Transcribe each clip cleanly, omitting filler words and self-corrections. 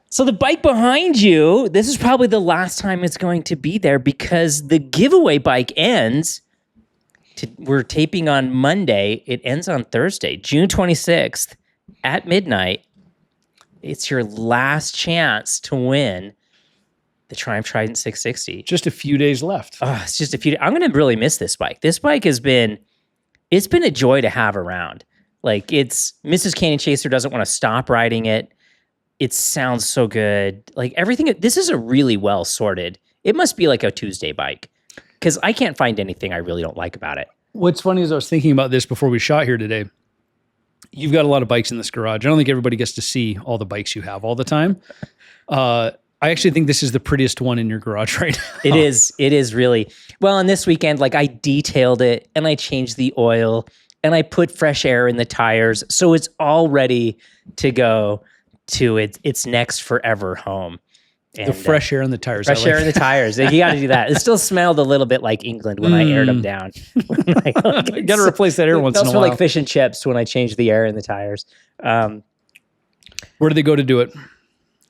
So the bike behind you, this is probably the last time it's going to be there because the giveaway bike ends. We're taping on Monday. It ends on Thursday, June 26th at midnight. It's your last chance to win the Triumph Trident 660. Just a few days left. It's just a few. I'm going to really miss this bike. This bike it's been a joy to have around. Like Mrs. Canyon Chaser doesn't want to stop riding it. It sounds so good. Like everything, this is a really well sorted. It must be like a Tuesday bike because I can't find anything I really don't like about it. What's funny is I was thinking about this before we shot here today. You've got a lot of bikes in this garage. I don't think everybody gets to see all the bikes you have all the time. I actually think this is the prettiest one in your garage right now. It is. It is really. Well, and this weekend, like I detailed it and I changed the oil and I put fresh air in the tires. So it's all ready to go to its next forever home. And, the fresh air in the tires. Fresh air in the tires. You got to do that. It still smelled a little bit like England when I aired them down. You got to replace that air once in a while. It smelled like fish and chips when I changed the air in the tires. Where do they go to do it?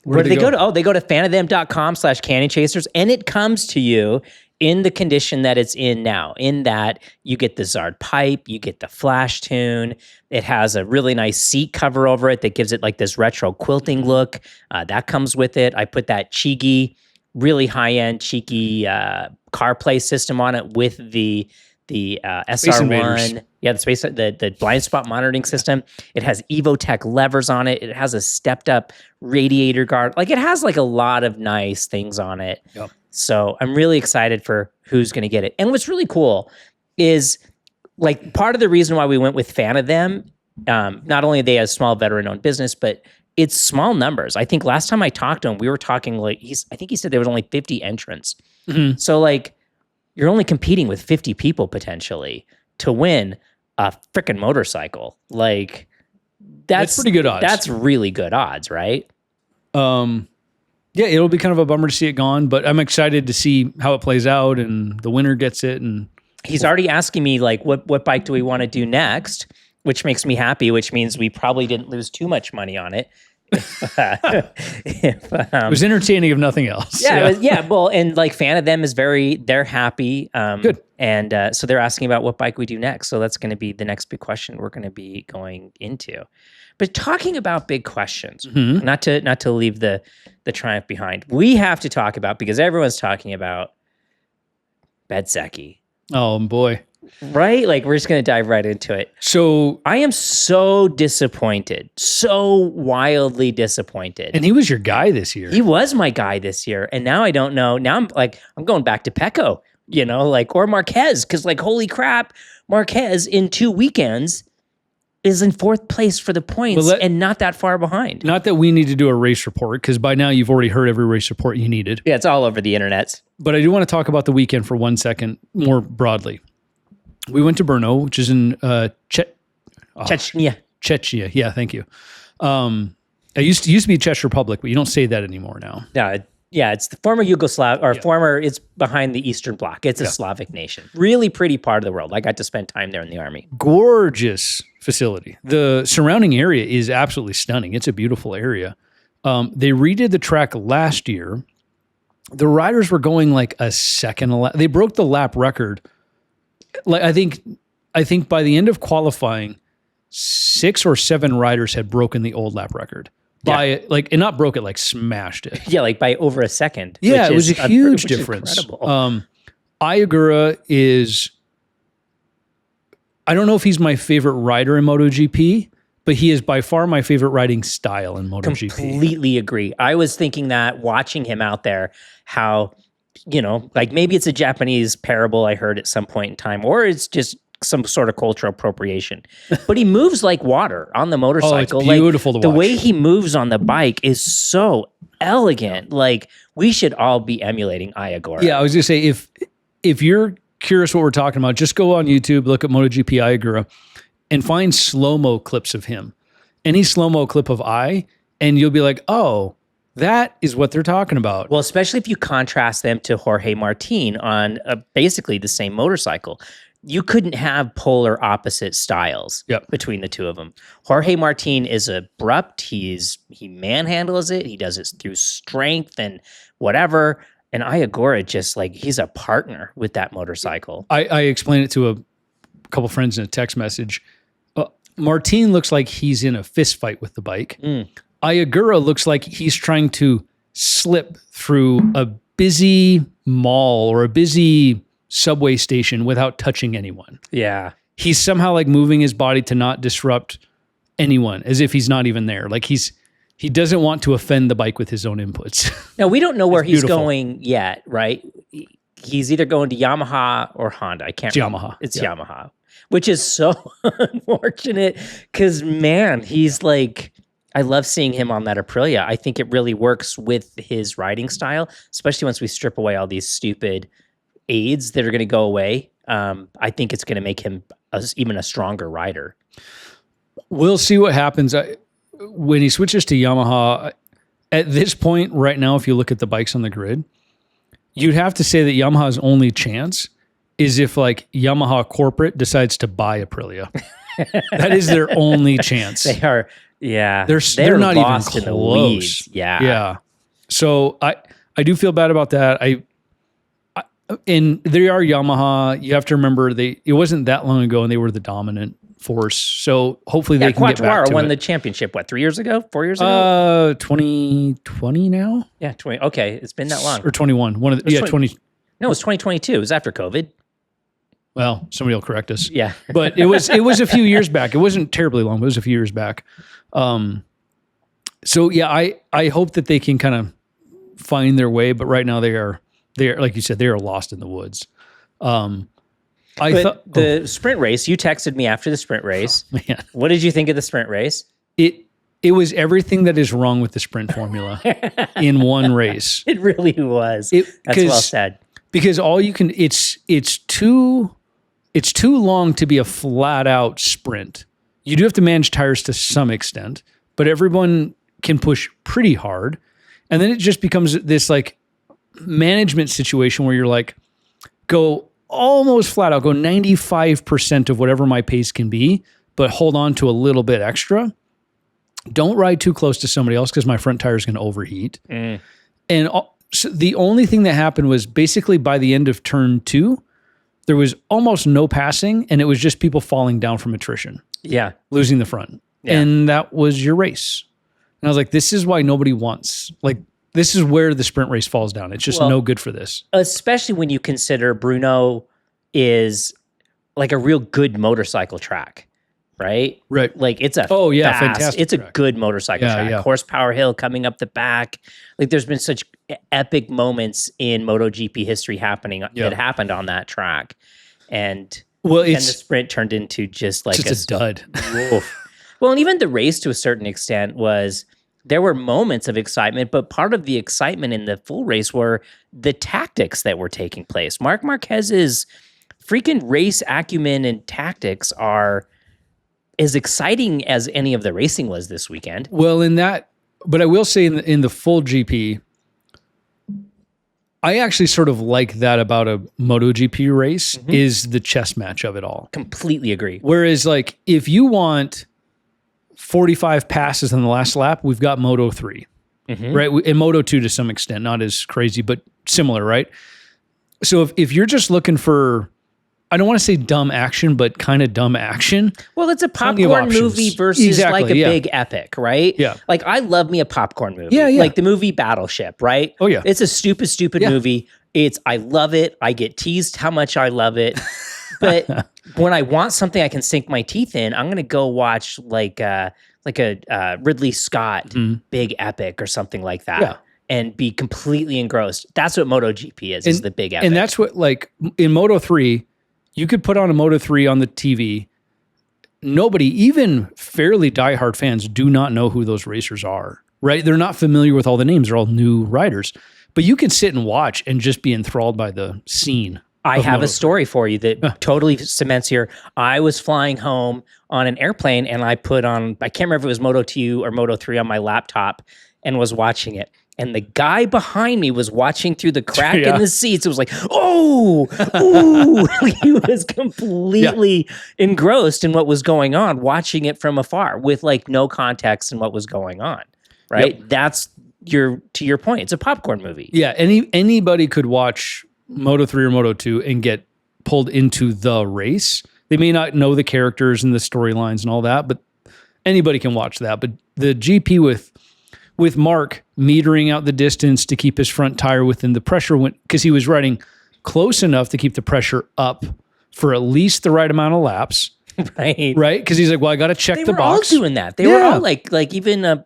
Where do they go to? Oh, they go to fanofthem.com/canyon chasers, and it comes to you in the condition that it's in now. In that you get the Zard pipe, you get the flash tune. It has a really nice seat cover over it that gives it like this retro quilting look. That comes with it. I put that cheeky, really high-end cheeky CarPlay system on it with the SR1. Yeah, the blind spot monitoring system. It has Evotech levers on it. It has a stepped up radiator guard. Like it has like a lot of nice things on it. Yep. So I'm really excited for who's going to get it. And what's really cool is like part of the reason why we went with Fan of Them, not only are they a small veteran-owned business, but it's small numbers. I think last time I talked to him, we were talking like I think he said there was only 50 entrants. Mm-hmm. So like you're only competing with 50 people potentially to win a freaking motorcycle. Like that's pretty good odds. That's really good odds, right? Yeah, it'll be kind of a bummer to see it gone, but I'm excited to see how it plays out and the winner gets it. And he's already asking me like, what bike do we want to do next? Which makes me happy, which means we probably didn't lose too much money on it. It was entertaining if nothing else. Yeah. Well, and like Fan of Them is they're happy. Good. And so they're asking about what bike we do next. So that's going to be the next big question we're going to be going into. But talking about big questions, not to leave the Triumph behind, we have to talk about, because everyone's talking about Bezzecchi. Oh boy. Right? Like we're just going to dive right into it. So I am so disappointed, so wildly disappointed. And he was your guy this year. He was my guy this year. And now I don't know. Now I'm going back to Pecco, or Marquez. Cause like, holy crap, Marquez in 2 weekends is in 4th place for the points and not that far behind. Not that we need to do a race report, because by now you've already heard every race report you needed. Yeah, it's all over the internet. But I do want to talk about the weekend for 1 second more broadly. We went to Brno, which is in Chechnya. Chechnya, yeah, thank you. It used to be Czech Republic, but you don't say that anymore now. Yeah, it's the former Yugoslav, or it's behind the Eastern Bloc. It's a Slavic nation. Really pretty part of the world. I got to spend time there in the army. Gorgeous facility. The surrounding area is absolutely stunning. It's a beautiful area. They redid the track last year. The riders were going like a second a lap. They broke the lap record. Like I think by the end of qualifying, 6 or 7 riders had broken the old lap record. And not broke it, like smashed it. Yeah, like by over a second. Yeah, it was a huge difference. Ogura is, I don't know if he's my favorite rider in MotoGP, but he is by far my favorite riding style in MotoGP. Completely agree. I was thinking that watching him out there, how, like maybe it's a Japanese parable I heard at some point in time, or it's just some sort of cultural appropriation. But he moves like water on the motorcycle. It's beautiful to watch. The way he moves on the bike is so elegant. Like we should all be emulating Ogura. Yeah, I was going to say, if you're curious what we're talking about, just go on YouTube, look at MotoGP Ogura, and find slow-mo clips of him. Any slow-mo clip of and you'll be like, oh, that is what they're talking about. Well, especially if you contrast them to Jorge Martin on basically the same motorcycle. you couldn't have polar opposite styles between the two of them. Jorge Martin is abrupt. He manhandles it. He does it through strength and whatever. And Ogura just like, he's a partner with that motorcycle. I explained it to a couple friends in a text message. Martin looks like he's in a fist fight with the bike. Ogura looks like he's trying to slip through a busy mall or a busy subway station without touching anyone. Yeah. He's somehow like moving his body to not disrupt anyone, as if he's not even there. Like he doesn't want to offend the bike with his own inputs. Now, we don't know where he's going yet, right? He's either going to Yamaha or Honda. I can't remember. Yamaha. It's Yamaha, which is so unfortunate because, man, he's like, I love seeing him on that Aprilia. I think it really works with his riding style, especially once we strip away all these stupid aids that are going to go away. I think it's going to make him even a stronger rider. We'll see what happens. When he switches to Yamaha, at this point right now, if you look at the bikes on the grid, you'd have to say that Yamaha's only chance is if like Yamaha corporate decides to buy Aprilia. That is their only chance. They are, yeah. They're not even close. In the weeds. Yeah. Yeah. So I do feel bad about that. And they are Yamaha. You have to remember it wasn't that long ago and they were the dominant force. So hopefully they can get back to it. Won the championship, 3 years ago? 4 years ago? 2020 now? Yeah, 20. Okay, it's been that long. Or 21. 20. No, it was 2022. It was after COVID. Well, somebody will correct us. Yeah. But it was a few years back. It wasn't terribly long, but it was a few years back. So yeah, I hope that they can kind of find their way, but right now they are like you said, they are lost in the woods. The sprint race, you texted me after the sprint race. Oh, man. What did you think of the sprint race? It was everything that is wrong with the sprint formula in one race. It really was. That's well said. Because all you can, it's too long to be a flat out sprint. You do have to manage tires to some extent, but everyone can push pretty hard. And then it just becomes this like management situation where you're like, go almost flat out, go 95% of whatever my pace can be, but hold on to a little bit extra. Don't ride too close to somebody else because my front tire is going to overheat. And so the only thing that happened was basically by the end of turn 2, there was almost no passing, and it was just people falling down from attrition. Yeah. Losing the front. Yeah. And that was your race. And I was like, this is why nobody wants, like, this is where the sprint race falls down. It's just no good for this. Especially when you consider Brno is like a real good motorcycle track, right? Right. Like it's a fantastic it's track. A good motorcycle track. Yeah. Horsepower hill coming up the back. Like there's been such epic moments in MotoGP history that happened on that track. And the sprint turned into just like a dud. Well, and even the race to a certain extent there were moments of excitement, but part of the excitement in the full race were the tactics that were taking place. Marc Marquez's freaking race acumen and tactics are as exciting as any of the racing was this weekend. Well, but I will say in the full GP, I actually sort of like that about a MotoGP race is the chess match of it all. Completely agree. Whereas like if you want 45 passes in the last lap, we've got Moto 3, right? And Moto 2 to some extent, not as crazy, but similar, right? So if you're just looking for, I don't want to say dumb action, but kind of dumb action. Well, it's a popcorn movie versus like a big epic, right? Yeah. Like I love me a popcorn movie. Yeah. Like the movie Battleship, right? Oh yeah. It's a stupid movie. I love it. I get teased how much I love it. But when I want something I can sink my teeth in, I'm going to go watch like a Ridley Scott big epic or something like that and be completely engrossed. That's what MotoGP is the big epic. And that's what, like, in Moto 3, you could put on a Moto 3 on the TV. Nobody, even fairly diehard fans, do not know who those racers are, right? They're not familiar with all the names. They're all new riders. But you can sit and watch and just be enthralled by the scene. I have a story for you that totally cements here. I was flying home on an airplane and I put on, I can't remember if it was Moto 2 or Moto 3 on my laptop and was watching it. and the guy behind me was watching through the crack in the seats. It was like, oh, ooh. He was completely engrossed in what was going on, watching it from afar with like no context in what was going on. Right? Yep. That's to your point. It's a popcorn movie. Yeah. Anybody could watch Moto3 or Moto2 and get pulled into the race. They may not know the characters and the storylines and all that, but anybody can watch that. But the GP with Marc metering out the distance to keep his front tire within the pressure, because he was riding close enough to keep the pressure up for at least the right amount of laps. Right. Because he's like, well, I got to check the box. They were all doing that. They were all like even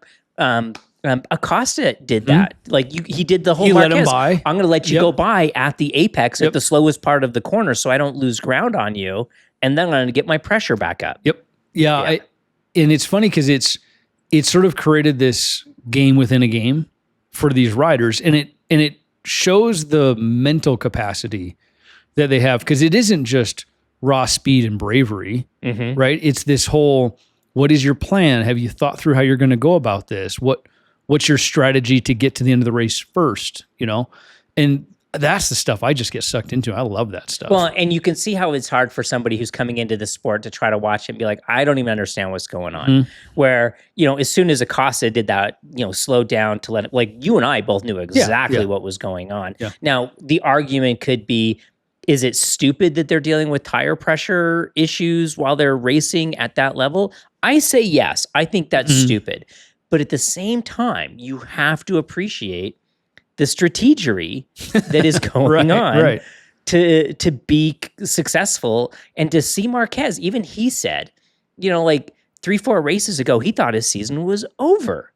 Acosta did that. Like he did the whole he Marquez, let him by. I'm going to let you go by at the apex at the slowest part of the corner so I don't lose ground on you. And then I'm going to get my pressure back up. Yeah. And it's funny because it sort of created this game within a game for these riders, and it shows the mental capacity that they have, because it isn't just raw speed and bravery, right? It's this whole, what is your plan? Have you thought through how you're going to go about this? What's your strategy to get to the end of the race first? And that's the stuff I just get sucked into. I love that stuff. Well, and you can see how it's hard for somebody who's coming into the sport to try to watch it and be like, I don't even understand what's going on. Where, as soon as Acosta did that, slowed down to let it, like you and I both knew exactly what was going on. Now, the argument could be, is it stupid that they're dealing with tire pressure issues while they're racing at that level? I say yes. I think that's stupid. But at the same time, you have to appreciate the strategery that is going on to be successly and to see Marquez. Even he said, like 3-4 races ago, he thought his season was over.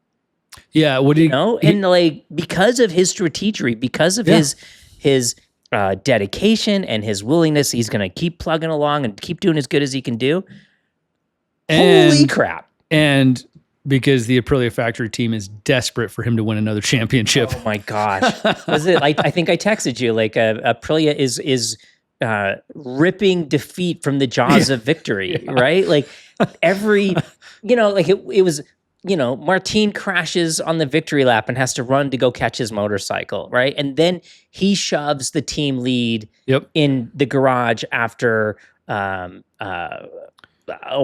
Yeah, what do you know? And like because of his strategery, because of his dedication and his willingness, he's going to keep plugging along and keep doing as good as he can do. Holy crap! And because the Aprilia factory team is desperate for him to win another championship. Oh my gosh. Was it like, I think I texted you, like Aprilia is ripping defeat from the jaws of victory, right? Like every, like it was, Martin crashes on the victory lap and has to run to go catch his motorcycle, right? And then he shoves the team lead in the garage after, oh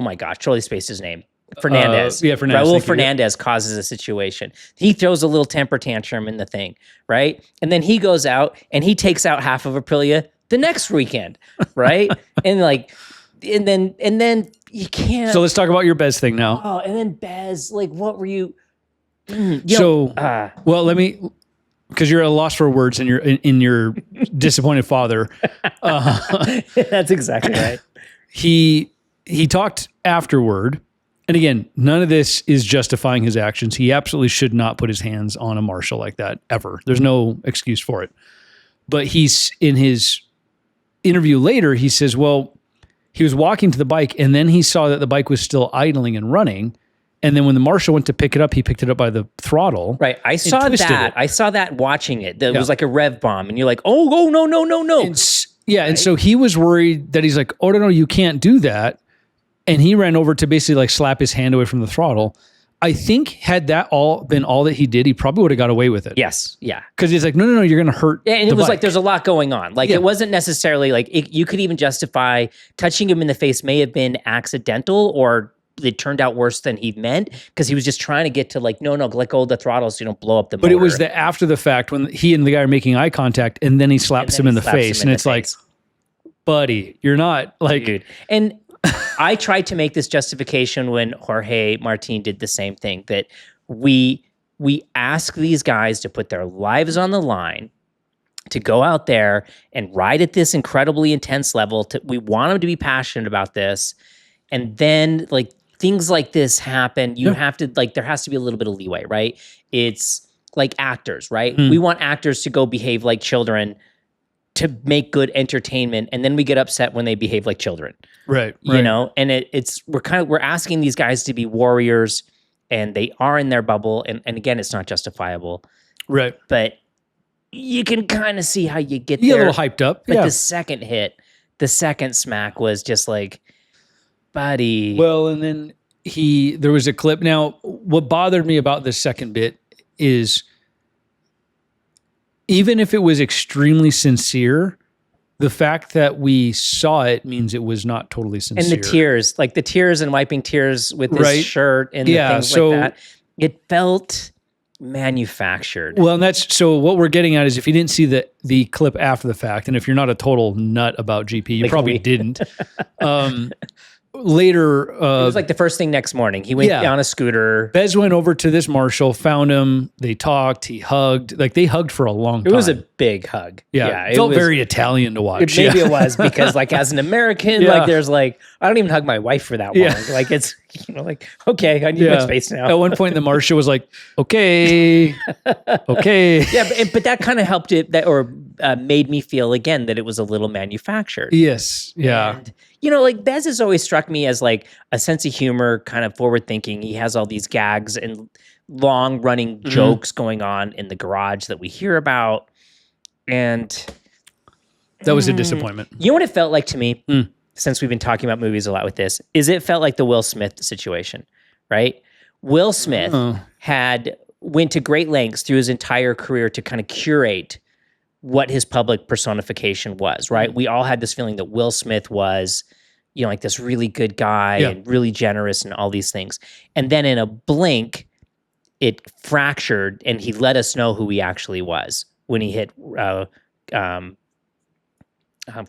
my gosh, totally spaced his name. Fernandez. Fernandez. Raul Fernandez causes a situation. He throws a little temper tantrum in the thing, right? And then he goes out and he takes out half of Aprilia the next weekend, right? and then you can't. So let's talk about your Bez thing now. Oh, and then Bez, like, what were you? Well, let me, because you're at a loss for words and you're in your disappointed father. That's exactly right. He talked afterward. And again, none of this is justifying his actions. He absolutely should not put his hands on a marshal like that, ever. There's no excuse for it. But he's in his interview later, he says, well, he was walking to the bike and then he saw that the bike was still idling and running. And then when the marshal went to pick it up, he picked it up by the throttle. Right. I saw that. I saw that watching it. It was like a rev bomb. And you're like, oh, no. And so he was worried that he's like, oh, no, you can't do that. And he ran over to basically like slap his hand away from the throttle. I think had that all been all that he did, he probably would have got away with it. Yes. Yeah. Because he's like, no, you're going to hurt. Yeah, and it was like, there's a lot going on. Like it wasn't necessarily like, you could even justify touching him in the face may have been accidental or it turned out worse than he meant because he was just trying to get to like, no, let go of the throttle so you don't blow up the motor. But it was the after the fact when he and the guy are making eye contact and then he slaps him in the face. And it's like, buddy, you're not like... Dude. And I tried to make this justification when Jorge Martin did the same thing, that we ask these guys to put their lives on the line, to go out there and ride at this incredibly intense level. We want them to be passionate about this. And then like things like this happen. You have to like, there has to be a little bit of leeway, right? It's like actors, right? We want actors to go behave like children to make good entertainment, and then we get upset when they behave like children. Right. You know, and we're asking these guys to be warriors, and they are in their bubble, and again, it's not justifiable. Right. But you can kind of see how you get there. You get a little hyped up. But the second hit, the second smack was just like, buddy. Well, and then there was a clip. Now, what bothered me about this second bit is even if it was extremely sincere, the fact that we saw it means it was not totally sincere. And the tears, like the tears and wiping tears with his shirt and the things like that. It felt manufactured. Well, and that's so what we're getting at is if you didn't see the clip after the fact, and if you're not a total nut about GP, you probably didn't. Later, it was like the first thing next morning. He went on a scooter. Bez went over to this marshal, found him. They talked. He hugged. Like they hugged for a long time. It was a big hug. Yeah, it felt very Italian to watch. Maybe it was because, like, as an American, like, there's like I don't even hug my wife for that long. Like it's like okay, I need my space now. At one point, the marshal was like, okay, okay. Yeah, but that kind of helped it made me feel again that it was a little manufactured. Yes. Yeah. And, like Bez has always struck me as like a sense of humor, kind of forward thinking. He has all these gags and long running jokes going on in the garage that we hear about. And that was a disappointment. You know what it felt like to me, since we've been talking about movies a lot with this, is it felt like the Will Smith situation, right? Will Smith went to great lengths through his entire career to kind of curate what his public personification was, right? We all had this feeling that Will Smith was, like this really good guy and really generous and all these things. And then in a blink, it fractured and he let us know who he actually was when he hit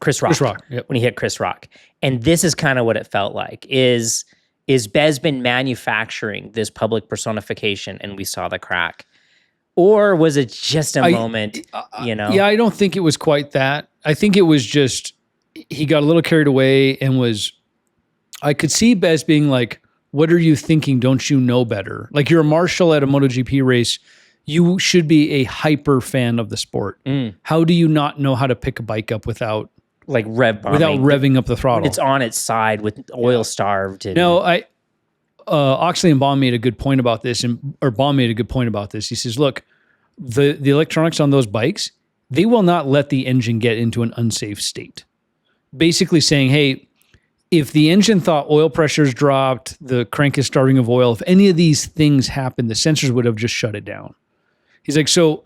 Chris Rock. When he hit Chris Rock. And this is kind of what it felt like, is Bez been manufacturing this public personification and we saw the crack? Or was it just a moment, Yeah, I don't think it was quite that. I think it was just, he got a little carried away and I could see Bez being like, what are you thinking? Don't you know better? Like you're a marshal at a MotoGP race. You should be a hyper fan of the sport. How do you not know how to pick a bike up without revving up the throttle? When it's on its side with oil starved. No, Oxley and Baum made a good point about this, Baum made a good point about this. He says, look, the electronics on those bikes, they will not let the engine get into an unsafe state. Basically saying, hey, if the engine thought oil pressure's dropped, the crank is starving of oil, if any of these things happened, the sensors would have just shut it down. He's like, so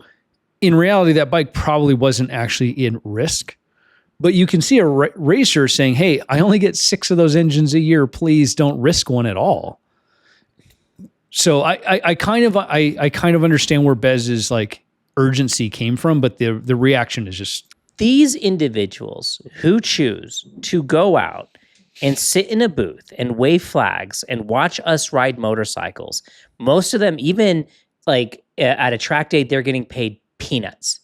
in reality, that bike probably wasn't actually in risk. But you can see a racer saying, hey, I only get 6 of those engines a year. Please don't risk one at all. So I kind of understand where Bez's like urgency came from, but the reaction is just these individuals who choose to go out and sit in a booth and wave flags and watch us ride motorcycles. Most of them, even like at a track day, they're getting paid peanuts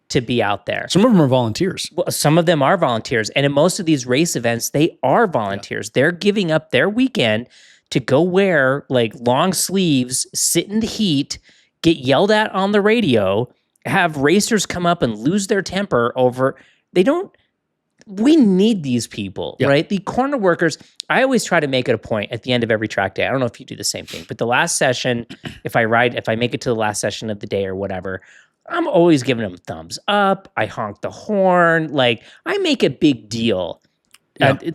to be out there. Some of them are volunteers. Well, some of them are volunteers. And in most of these race events, they are volunteers. Yeah. They're giving up their weekend to go wear like long sleeves, sit in the heat, get yelled at on the radio, have racers come up and lose their temper over, we need these people, right? The corner workers, I always try to make it a point at the end of every track day. I don't know if you do the same thing, but the last session, if I make it to the last session of the day or whatever, I'm always giving them thumbs up. I honk the horn. Like I make a big deal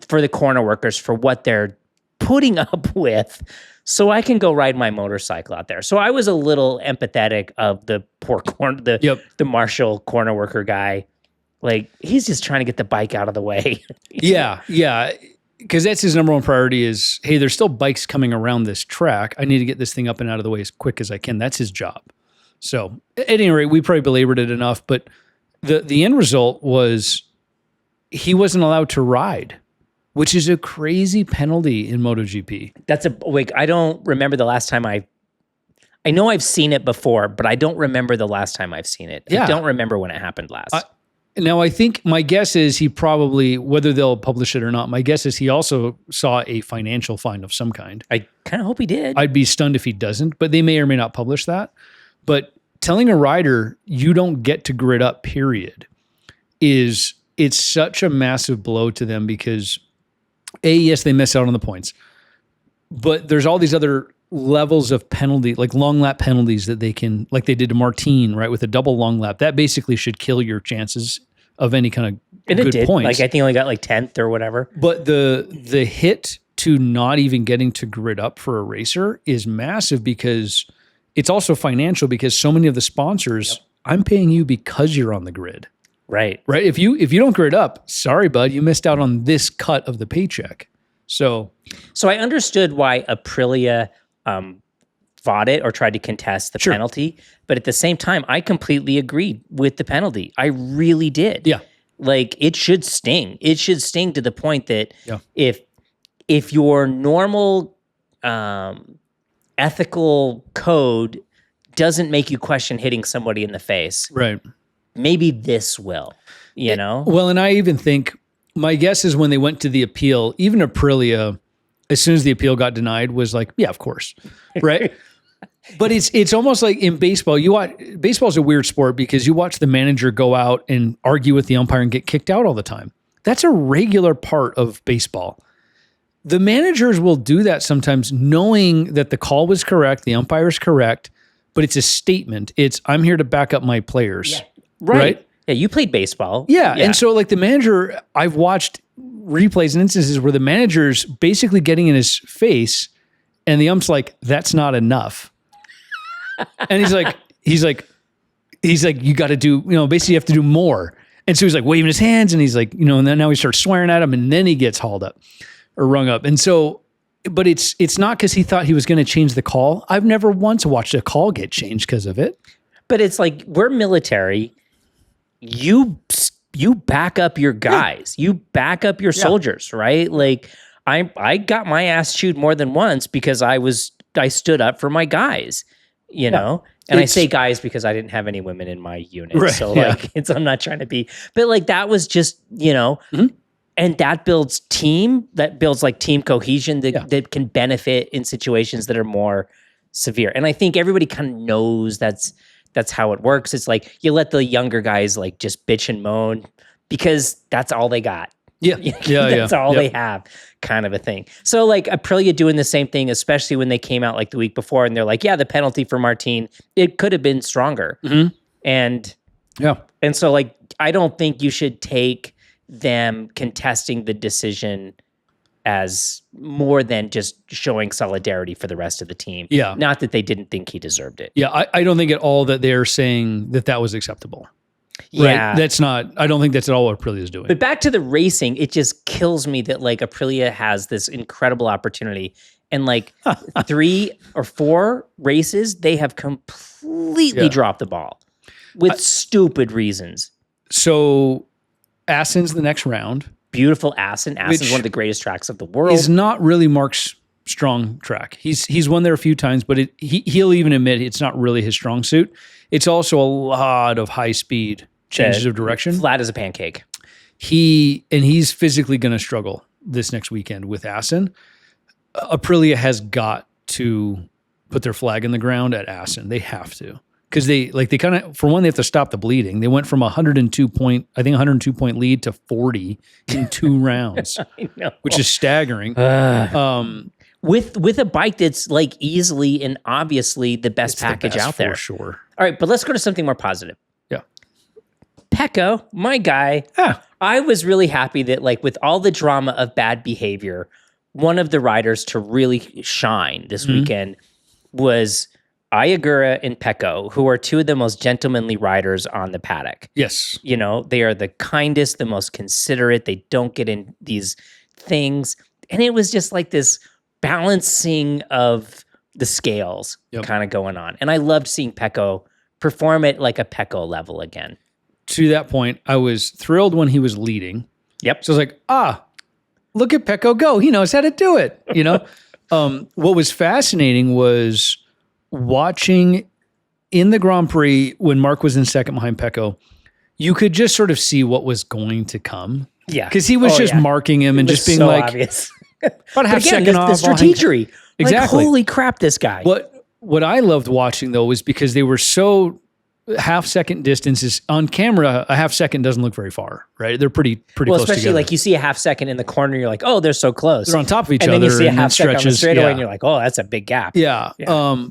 for the corner workers for what they're putting up with so I can go ride my motorcycle out there. So I was a little empathetic of the poor the marshal corner worker guy. Like he's just trying to get the bike out of the way. Yeah. Because that's his number one priority is, hey, there's still bikes coming around this track. I need to get this thing up and out of the way as quick as I can. That's his job. So at any rate, we probably belabored it enough, but the end result was he wasn't allowed to ride, which is a crazy penalty in MotoGP. I don't remember the last time I know I've seen it before, but I don't remember the last time I've seen it. Yeah. I don't remember when it happened last. Now, I think my guess is he probably, whether they'll publish it or not, my guess is he also saw a financial fine of some kind. I kind of hope he did. I'd be stunned if he doesn't, but they may or may not publish that. But telling a rider you don't get to grid up, period, it's such a massive blow to them because yes, they miss out on the points, but there's all these other levels of penalty, like long lap penalties that they can, like they did to Martin, right? With a double long lap, that basically should kill your chances of any kind of good points. Like I think only got like 10th or whatever. But the hit to not even getting to grid up for a racer is massive because it's also financial because so many of the sponsors I'm paying you because you're on the grid. Right. Right. If you don't grid up, sorry, bud, you missed out on this cut of the paycheck. So I understood why Aprilia fought it or tried to contest the penalty, but at the same time, I completely agreed with the penalty. I really did. Yeah. Like, it should sting. It should sting to the point that if your normal ethical code doesn't make you question hitting somebody in the face, right, maybe this will, you know? Well, and I even think, my guess is when they went to the appeal, even Aprilia, as soon as the appeal got denied, was like, yeah, of course, right? But it's almost like in baseball, baseball's a weird sport because you watch the manager go out and argue with the umpire and get kicked out all the time. That's a regular part of baseball. The managers will do that sometimes knowing that the call was correct, the umpire is correct, but it's a statement. It's, I'm here to back up my players. Yeah. Right? Yeah, you played baseball. Yeah. And so like the manager, I've watched replays and instances where the manager's basically getting in his face and the ump's like, that's not enough. And he's like, you got to do, basically you have to do more. And so he's like waving his hands and he's like, and then now he starts swearing at him and then he gets hauled up or rung up. And so, but it's not because he thought he was going to change the call. I've never once watched a call get changed because of it. But it's like, we're military. You back up your guys. You back up your soldiers, right? Like I got my ass chewed more than once because I stood up for my guys, know? And I say guys because I didn't have any women in my unit. Right, so I'm not trying to be, but like that was just, and that builds team cohesion that can benefit in situations that are more severe. And I think everybody kind of knows that's how it works. It's like you let the younger guys like just bitch and moan because that's all they got. Yeah. That's all they have, kind of a thing. So like Aprilia doing the same thing, especially when they came out like the week before and they're like, yeah, the penalty for Martin, it could have been stronger. Mm-hmm. And so like, I don't think you should take them contesting the decision as more than just showing solidarity for the rest of the team. Yeah. Not that they didn't think he deserved it. Yeah. I don't think at all that they're saying that was acceptable. Yeah. Right? I don't think that's at all what Aprilia is doing. But back to the racing, it just kills me that like Aprilia has this incredible opportunity and like 3 or 4 races, they have completely dropped the ball with stupid reasons. So Assen's the next round. Beautiful Assen. Assen's one of the greatest tracks of the world. Is not really Mark's strong track. He's won there a few times, but he'll even admit it's not really his strong suit. It's also a lot of high speed changes of direction. Flat as a pancake. He's physically going to struggle this next weekend with Assen. Aprilia has got to put their flag in the ground at Assen. They have to. Because they kind of, for one, they have to stop the bleeding. They went from 102 point lead to 40 in 2 rounds, I know. Which is staggering. With a bike that's like easily and obviously the best package out there. For sure. All right, but let's go to something more positive. Yeah. Pecco, my guy. I was really happy that like with all the drama of bad behavior, one of the riders to really shine this weekend was Ogura and Pecco, who are 2 of the most gentlemanly riders on the paddock. Yes. They are the kindest, the most considerate. They don't get in these things. And it was just like this balancing of the scales kind of going on. And I loved seeing Pecco perform at like a Pecco level again. To that point, I was thrilled when he was leading. Yep. So I was like, look at Pecco go. He knows how to do it. What was fascinating was watching in the Grand Prix when Mark was in second behind Pecco, you could just sort of see what was going to come. Yeah. Because he was just marking him and just being so like, obvious. About a half second off. The strategery. Exactly. Like, holy crap, this guy. What I loved watching though was because they were so half-second distances on camera. A half second doesn't look very far, right? They're pretty close especially together. like you see a half second in the corner, you're like, oh, they're so close. They're on top of each and other. And then you see a half second on the straightaway, and yeah. you're like, oh, that's a big gap. Yeah.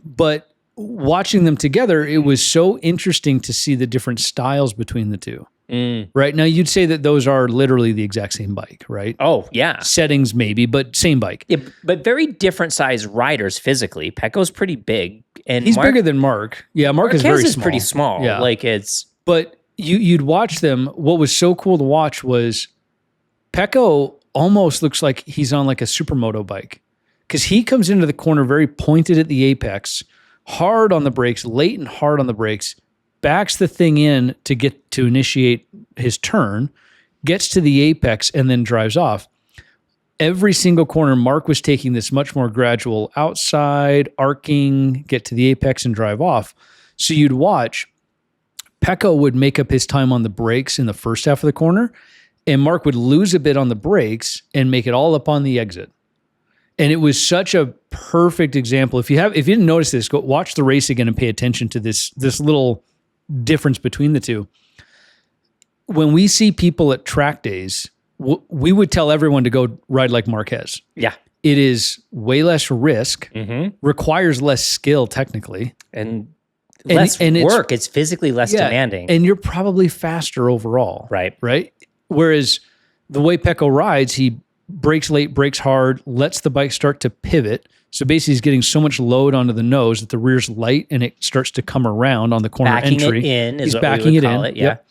But watching them together, it was so interesting to see the different styles between the two. right? Now you'd say that those are literally the exact same bike, right? Oh, yeah. Settings maybe, but same bike. Yeah, but very different size riders physically. Pecco's pretty big. And He's bigger than Marc. Yeah, Marc is very small. Pretty small. Yeah. Like it's... But you'd watch them. What was so cool to watch was Pecco almost looks like he's on like a supermoto bike because he comes into the corner very pointed at the apex, hard on the brakes, late and hard on the brakes, backs the thing in to get to initiate his turn, gets to the apex, and then drives off. Every single corner, Marc was taking this much more gradual outside, arcing, get to the apex, and drive off. So you'd watch, Pecco would make up his time on the brakes in the first half of the corner, and Marc would lose a bit on the brakes and make it all up on the exit. And it was such a perfect example. If you didn't notice this, go watch the race again and pay attention to this little difference between the two. When we see people at track days, we would tell everyone to go ride like Marquez. Yeah. It is way less risk, requires less skill technically. And less work. It's physically less demanding. And you're probably faster overall. Right. Right? Whereas the way Pecco rides, he brakes late, brakes hard, lets the bike start to pivot. So basically he's getting so much load onto the nose that the rear's light and it starts to come around on the corner backing entry. It in is he's what backing we would it call in. It, yeah. Yep.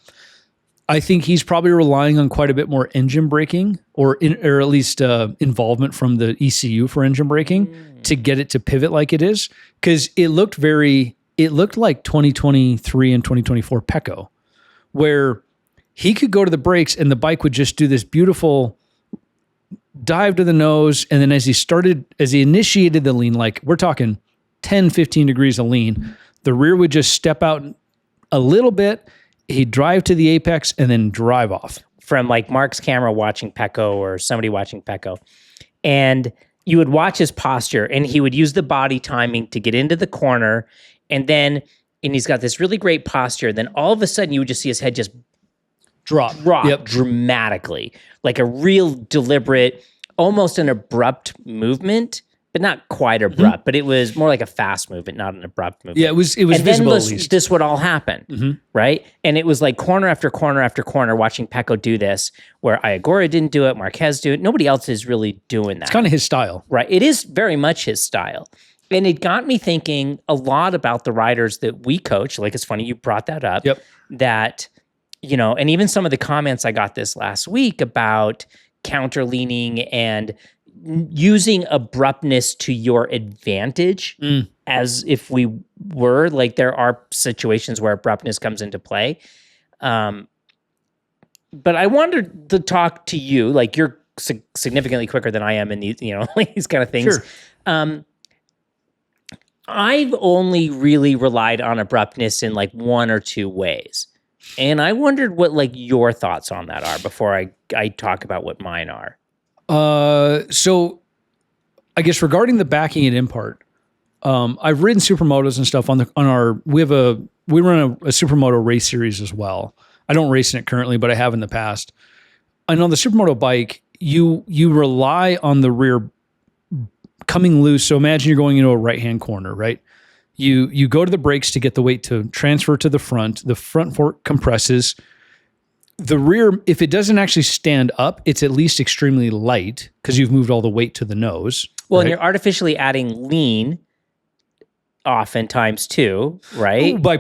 I think he's probably relying on quite a bit more engine braking or at least involvement from the ECU for engine braking to get it to pivot like it is. Because it looked like 2023 and 2024 Pecco, where he could go to the brakes and the bike would just do this beautiful dive to the nose. And then as he initiated the lean, like we're talking 10, 15 degrees of lean, the rear would just step out a little bit. He'd drive to the apex and then drive off. From like Marc's camera watching Pecco or somebody watching Pecco. And you would watch his posture and he would use the body timing to get into the corner. And he's got this really great posture. Then all of a sudden you would just see his head just drop dramatically, like a real deliberate, almost an abrupt movement, but not quite abrupt, but it was more like a fast movement, not an abrupt movement. Yeah, it was and visible then at least. This would all happen, right? And it was like corner after corner after corner watching Pecco do this, where Ogura didn't do it, Marquez do it. Nobody else is really doing that. It's kind of his style. Right. It is very much his style. And it got me thinking a lot about the riders that we coach. Like, it's funny you brought that up. Yep. That, and even some of the comments I got this last week about counter leaning and using abruptness to your advantage as if we were, like, there are situations where abruptness comes into play. But I wanted to talk to you, like, you're significantly quicker than I am in these, these kind of things. Sure. I've only really relied on abruptness in like one or two ways. And I wondered what like your thoughts on that are before I talk about what mine are. So I guess regarding the backing it in part, I've ridden supermotos and stuff we run a supermoto race series as well. I don't race in it currently, but I have in the past. And on the supermoto bike, you rely on the rear coming loose. So imagine you're going into a right-hand corner, right? You go to the brakes to get the weight to transfer to the front fork compresses. The rear, if it doesn't actually stand up, it's at least extremely light because you've moved all the weight to the nose. Well, right? And you're artificially adding lean oftentimes too, right? By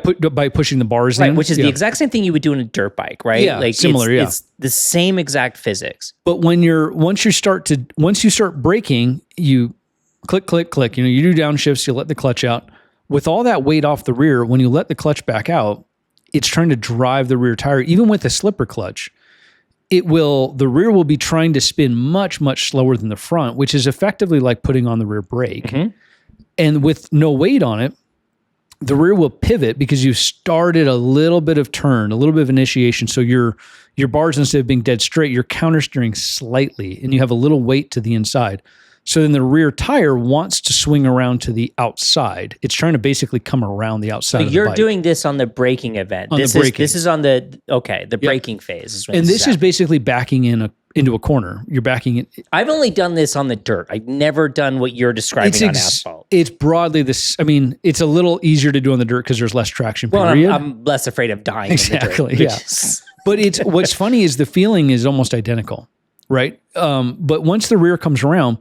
pushing the bars in. Which is the exact same thing you would do in a dirt bike, right? Yeah, like similar, it's the same exact physics. But once you start braking, you click, click, click. You do downshifts, you let the clutch out. With all that weight off the rear, when you let the clutch back out, it's trying to drive the rear tire. Even with a slipper clutch, the rear will be trying to spin much, much slower than the front, which is effectively like putting on the rear brake. Mm-hmm. And with no weight on it, the rear will pivot because you've started a little bit of turn, a little bit of initiation. So your bars, instead of being dead straight, you're countersteering slightly and you have a little weight to the inside. So then the rear tire wants to swing around to the outside. It's trying to basically come around the outside of the bike. You're doing this on the braking event. This is on the braking phase. Is basically backing into a corner. You're backing it. I've only done this on the dirt. I've never done what you're describing on asphalt. It's broadly this. I mean, it's a little easier to do on the dirt because there's less traction. Well, period. I'm less afraid of dying. Exactly. In the dirt, yeah. But what's funny is the feeling is almost identical, right? But once the rear comes around,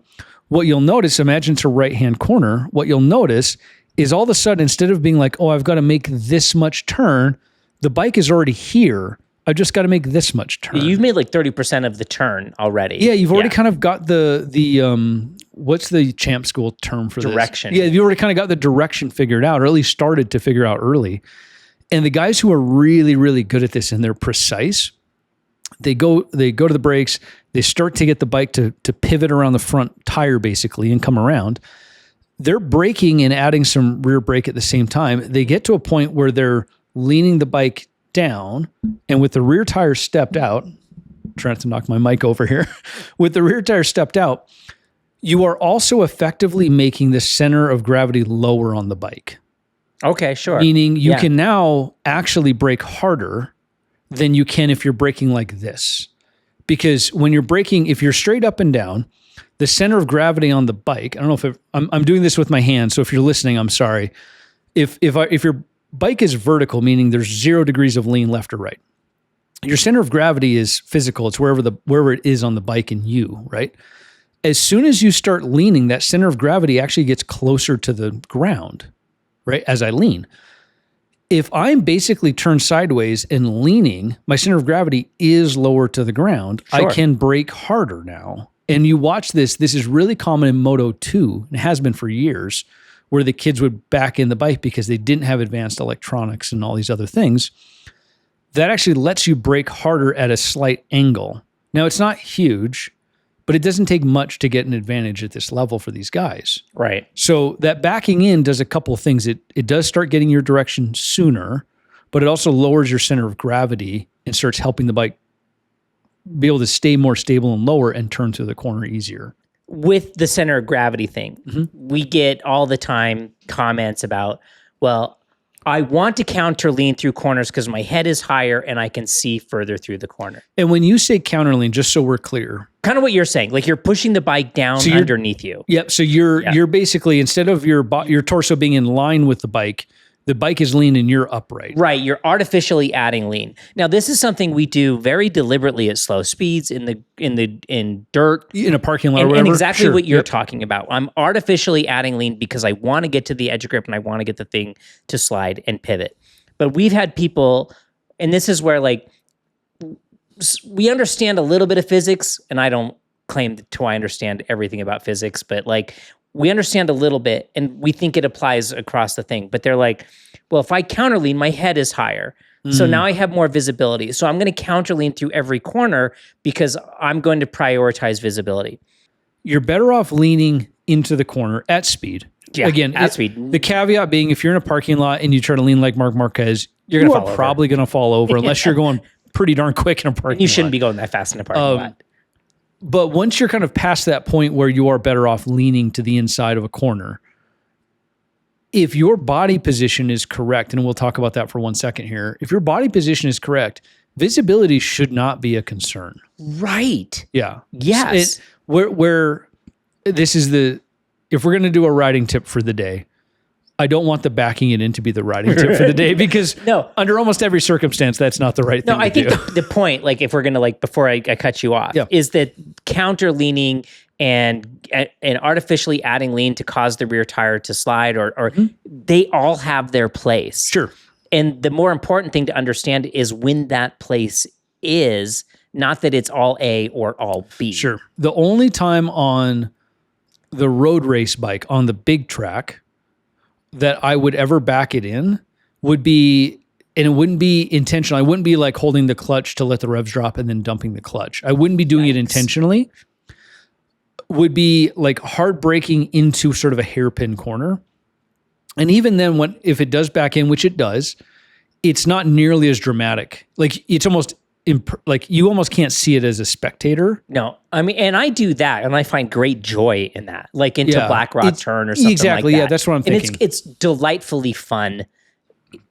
what you'll notice, imagine it's a right-hand corner, what you'll notice is all of a sudden, instead of being like, oh, I've got to make this much turn, the bike is already here. I've just got to make this much turn. You've made like 30% of the turn already. Yeah, you've already kind of got the what's the champ school term for direction. This? Yeah, you've already kind of got the direction figured out, or at least started to figure out early. And the guys who are really, really good at this and they're precise, they go to the brakes, they start to get the bike to pivot around the front tire basically and come around. They're braking and adding some rear brake at the same time. They get to a point where they're leaning the bike down, and with the rear tire stepped out, trying to knock my mic over here, with the rear tire stepped out, you are also effectively making the center of gravity lower on the bike. Okay, sure. Meaning you can now actually brake harder than you can if you're braking like this. Because when you're braking, if you're straight up and down, the center of gravity on the bike, I don't know if I'm doing this with my hand, so if you're listening, I'm sorry. If your bike is vertical, meaning there's 0 degrees of lean left or right, your center of gravity is physical. It's wherever it is on the bike and you, right? As soon as you start leaning, that center of gravity actually gets closer to the ground, right? As I lean. If I'm basically turned sideways and leaning, my center of gravity is lower to the ground. Sure. I can brake harder now. And you watch this is really common in Moto 2, and it has been for years, where the kids would back in the bike because they didn't have advanced electronics and all these other things. That actually lets you brake harder at a slight angle. Now, it's not huge, but it doesn't take much to get an advantage at this level for these guys. Right. So that backing in does a couple of things. It does start getting your direction sooner, but it also lowers your center of gravity and starts helping the bike be able to stay more stable and lower and turn through the corner easier. With the center of gravity thing, we get all the time comments about, well, I want to counter lean through corners because my head is higher and I can see further through the corner. And when you say counter lean, just so we're clear, kind of what you're saying, like you're pushing the bike down underneath you. Yep. So you're basically, instead of your torso being in line with the bike is lean and you're upright. Right. You're artificially adding lean. Now, this is something we do very deliberately at slow speeds in dirt, in a parking lot, or and, whatever. And exactly what you're talking about. I'm artificially adding lean because I want to get to the edge of grip and I want to get the thing to slide and pivot. But we've had people, and this is where like we understand a little bit of physics, and I don't claim to I understand everything about physics, but like we understand a little bit and we think it applies across the thing. But they're like, well, if I counter lean, my head is higher. So now I have more visibility. So I'm going to counter lean through every corner because I'm going to prioritize visibility. You're better off leaning into the corner at speed. Yeah, again, at speed. The caveat being, if you're in a parking lot and you try to lean like Marc Marquez, you're probably going to fall over unless you're going pretty darn quick in a parking lot. You shouldn't be going that fast in a parking lot. But once you're kind of past that point where you are better off leaning to the inside of a corner, if your body position is correct, and we'll talk about that for 1 second here, if your body position is correct, visibility should not be a concern. Right. Yeah. Yes. Where this is if we're going to do a riding tip for the day, I don't want the backing it in to be the riding tip for the day because under almost every circumstance, that's not the right thing to do. No, I think the point, like if we're going to like, before I cut you off, is that counter leaning and artificially adding lean to cause the rear tire to slide or they all have their place. Sure. And the more important thing to understand is when that place is, not that it's all A or all B. Sure. The only time on the road race bike on the big track that I would ever back it in would be, and it wouldn't be intentional. I wouldn't be like holding the clutch to let the revs drop and then dumping the clutch. I wouldn't be doing it intentionally. Would be like hard braking into sort of a hairpin corner. And even then, if it does back in, which it does, it's not nearly as dramatic. Like it's almost like you almost can't see it as a spectator. No, I mean, and I do that, and I find great joy in that, like into Blackrock turn or something exactly, like that. Yeah, that's what I'm thinking. And it's delightfully fun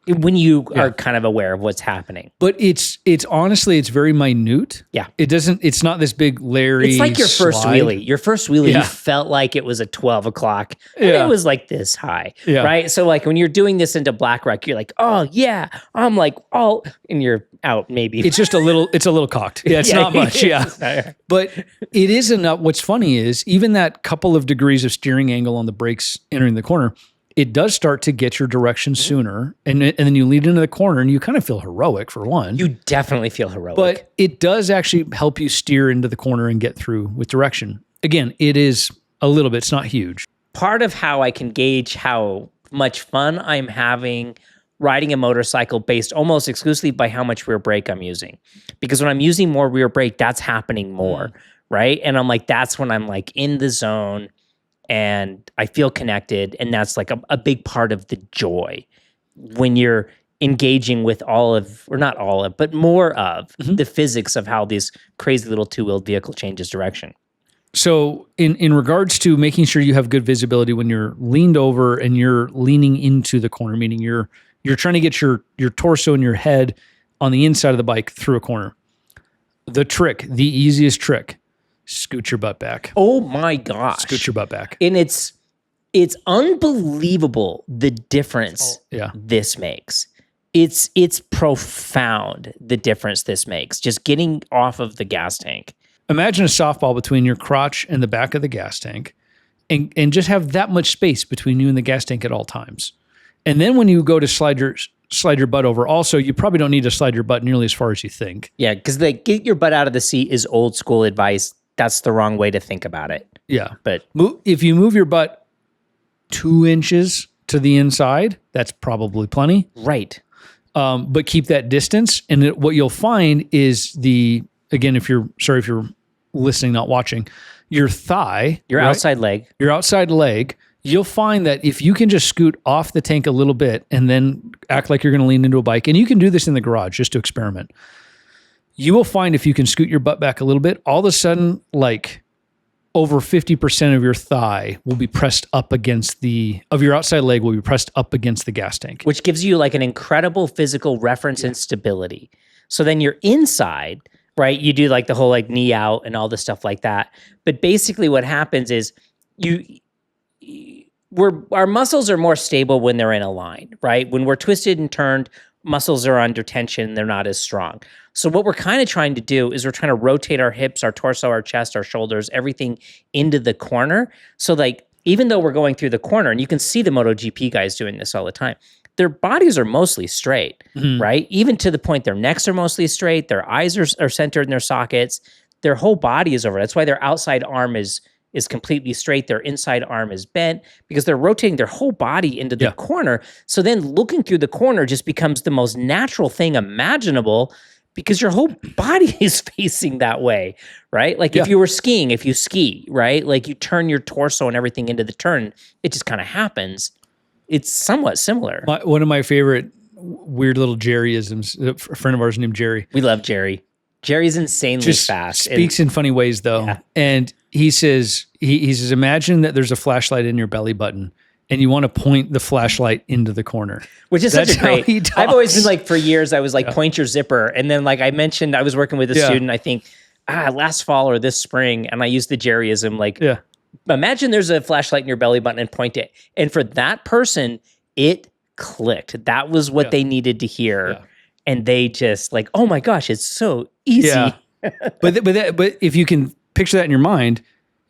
when you are kind of aware of what's happening. But it's honestly, it's very minute. Yeah. It's not this big Larry. It's like your first slide. wheelie. Your first wheelie, you felt like it was at 12 o'clock and it was like this high, right? So like when you're doing this into Blackrock, you're like, oh yeah, I'm like, oh, and you're out maybe. It's just a little cocked. Yeah, it's not much. Yeah. But it is enough. What's funny is even that couple of degrees of steering angle on the brakes entering the corner, it does start to get your direction sooner. And then you lead into the corner and you kind of feel heroic for one. You definitely feel heroic. But it does actually help you steer into the corner and get through with direction. Again, it is a little bit, it's not huge. Part of how I can gauge how much fun I'm having riding a motorcycle based almost exclusively by how much rear brake I'm using. Because when I'm using more rear brake, that's happening more, right? And I'm like, that's when I'm like in the zone and I feel connected. And that's like a big part of the joy when you're engaging with all of, or not all of, but more of the physics of how this crazy little two-wheeled vehicle changes direction. So in regards to making sure you have good visibility when you're leaned over and you're leaning into the corner, meaning you're trying to get your torso and your head on the inside of the bike through a corner. The easiest trick, scoot your butt back. Oh my gosh. Scoot your butt back. And it's unbelievable the difference this makes. It's profound the difference this makes. Just getting off of the gas tank. Imagine a softball between your crotch and the back of the gas tank and just have that much space between you and the gas tank at all times. And then when you go to slide your butt over, also, you probably don't need to slide your butt nearly as far as you think. Yeah, because get your butt out of the seat is old school advice. That's the wrong way to think about it. Yeah. But if you move your butt 2 inches to the inside, that's probably plenty. Right. But keep that distance. And what you'll find is again, if you're listening, not watching, your thigh, your outside leg, you'll find that if you can just scoot off the tank a little bit and then act like you're going to lean into a bike, and you can do this in the garage just to experiment, you will find if you can scoot your butt back a little bit, all of a sudden, like over 50% of your thigh will be pressed up against your outside leg will be pressed up against the gas tank. Which gives you like an incredible physical reference and stability. So then you're inside, right? You do like the whole like knee out and all the stuff like that. But basically what happens is our muscles are more stable when they're in a line, right? When we're twisted and turned, muscles are under tension, they're not as strong. So what we're kind of trying to do is we're trying to rotate our hips, our torso, our chest, our shoulders, everything into the corner. So like, even though we're going through the corner, and you can see the MotoGP guys doing this all the time, their bodies are mostly straight, right? Even to the point their necks are mostly straight, their eyes are centered in their sockets, their whole body is over. That's why their outside arm is completely straight, their inside arm is bent, because they're rotating their whole body into the corner. So then looking through the corner just becomes the most natural thing imaginable because your whole body is facing that way, right? Like if you ski, right? Like you turn your torso and everything into the turn, it just kind of happens. It's somewhat similar. One of my favorite weird little Jerryisms, a friend of ours named Jerry. We love Jerry. Jerry's insanely just fast. Speaks in funny ways though. Yeah. And he says, imagine that there's a flashlight in your belly button and you want to point the flashlight into the corner. Which is such a great, I've always been like, for years, I was like, point your zipper. And then like I mentioned, I was working with a student, I think last fall or this spring, and I used the Jerryism, like, imagine there's a flashlight in your belly button and point it. And for that person, it clicked. That was what they needed to hear. Yeah. And they just like, oh my gosh, it's so easy. Yeah. But if you can picture that in your mind,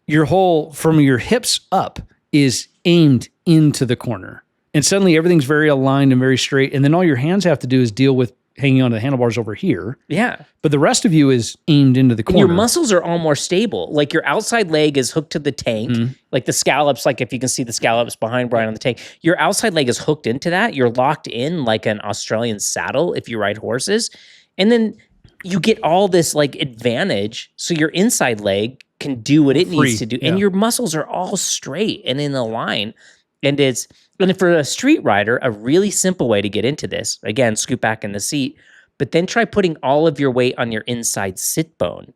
your whole, from your hips up, is aimed into the corner. And suddenly everything's very aligned and very straight. And then all your hands have to do is deal with hanging onto the handlebars over here. Yeah. But the rest of you is aimed into the corner. And your muscles are all more stable. Like your outside leg is hooked to the tank. Like the scallops, like if you can see the scallops behind Brian on the tank, your outside leg is hooked into that. You're locked in like an Australian saddle if you ride horses. And then you get all this like advantage. So your inside leg can do what it needs to do. And your muscles are all straight and in a line. And for a street rider, a really simple way to get into this, again, scoot back in the seat, but then try putting all of your weight on your inside sit bone.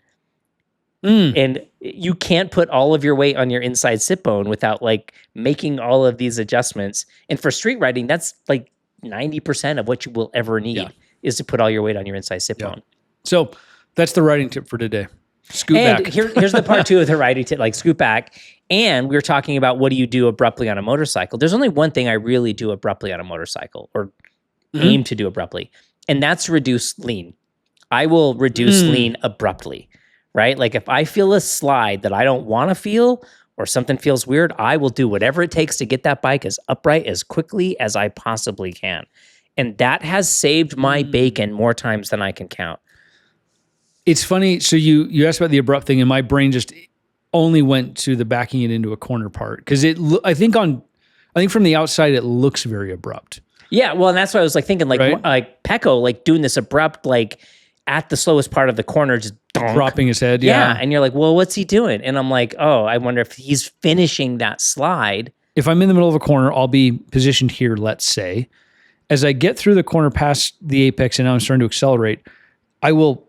And you can't put all of your weight on your inside sit bone without like making all of these adjustments. And for street riding, that's like 90% of what you will ever need is to put all your weight on your inside sit bone. So that's the riding tip for today. Scoot back. Here's the part 2 of the riding tip, like scoot back. And we were talking about what do you do abruptly on a motorcycle. There's only one thing I really do abruptly on a motorcycle, or aim to do abruptly, and that's reduce lean. I will reduce lean abruptly, right? Like if I feel a slide that I don't want to feel or something feels weird, I will do whatever it takes to get that bike as upright as quickly as I possibly can. And that has saved my bacon more times than I can count. It's funny. So you asked about the abrupt thing, and my brain just only went to the backing it into a corner part, because I think from the outside it looks very abrupt. Yeah, well, and that's why I was like thinking, like like Pecco, like doing this abrupt, like at the slowest part of the corner, just dropping his head. Yeah, and you're like, well, what's he doing? And I'm like, oh, I wonder if he's finishing that slide. If I'm in the middle of a corner, I'll be positioned here. Let's say, as I get through the corner past the apex, and now I'm starting to accelerate, I will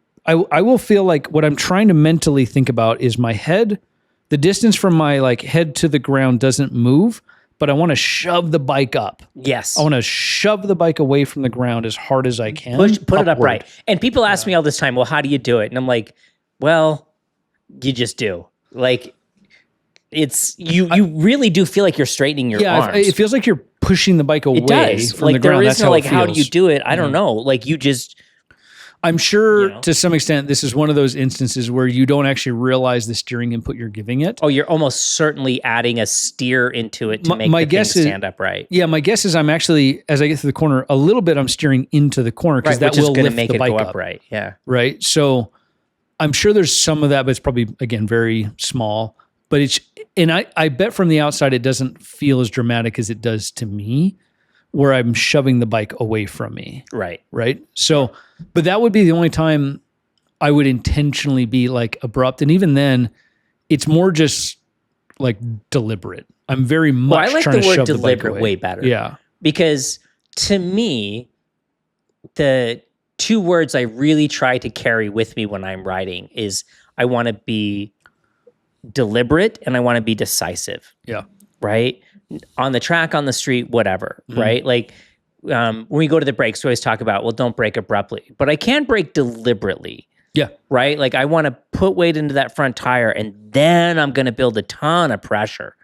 feel like what I'm trying to mentally think about is my head. The distance from my like head to the ground doesn't move, but I want to shove the bike up. Yes. I want to shove the bike away from the ground as hard as I can. Put it upright. And people ask me all this time, well, how do you do it? And I'm like, well, you just do. Like, it's, you really do feel like you're straightening your arms. It feels like you're pushing the bike away from the ground. That's how it feels. How do you do it? I don't know. Like, you just... I'm sure to some extent this is one of those instances where you don't actually realize the steering input you're giving it. Oh, you're almost certainly adding a steer into it to make the thing stand upright. Yeah, my guess is I'm actually, as I get to the corner, a little bit I'm steering into the corner, because that will lift the bike up. Upright. Yeah. Right? So I'm sure there's some of that, but it's probably, again, very small. But I bet from the outside it doesn't feel as dramatic as it does to me, where I'm shoving the bike away from me. Right. Right. So, but that would be the only time I would intentionally be like abrupt. And even then, it's more just like deliberate. I'm very much trying to shove the bike away. I like the word deliberate way better. Yeah. Because to me, the two words I really try to carry with me when I'm riding is I want to be deliberate and I want to be decisive. Yeah. Right? On the track, on the street, whatever, right? Like when we go to the brakes, we always talk about, well, don't brake abruptly, but I can brake deliberately. Yeah. Right? Like I want to put weight into that front tire and then I'm going to build a ton of pressure.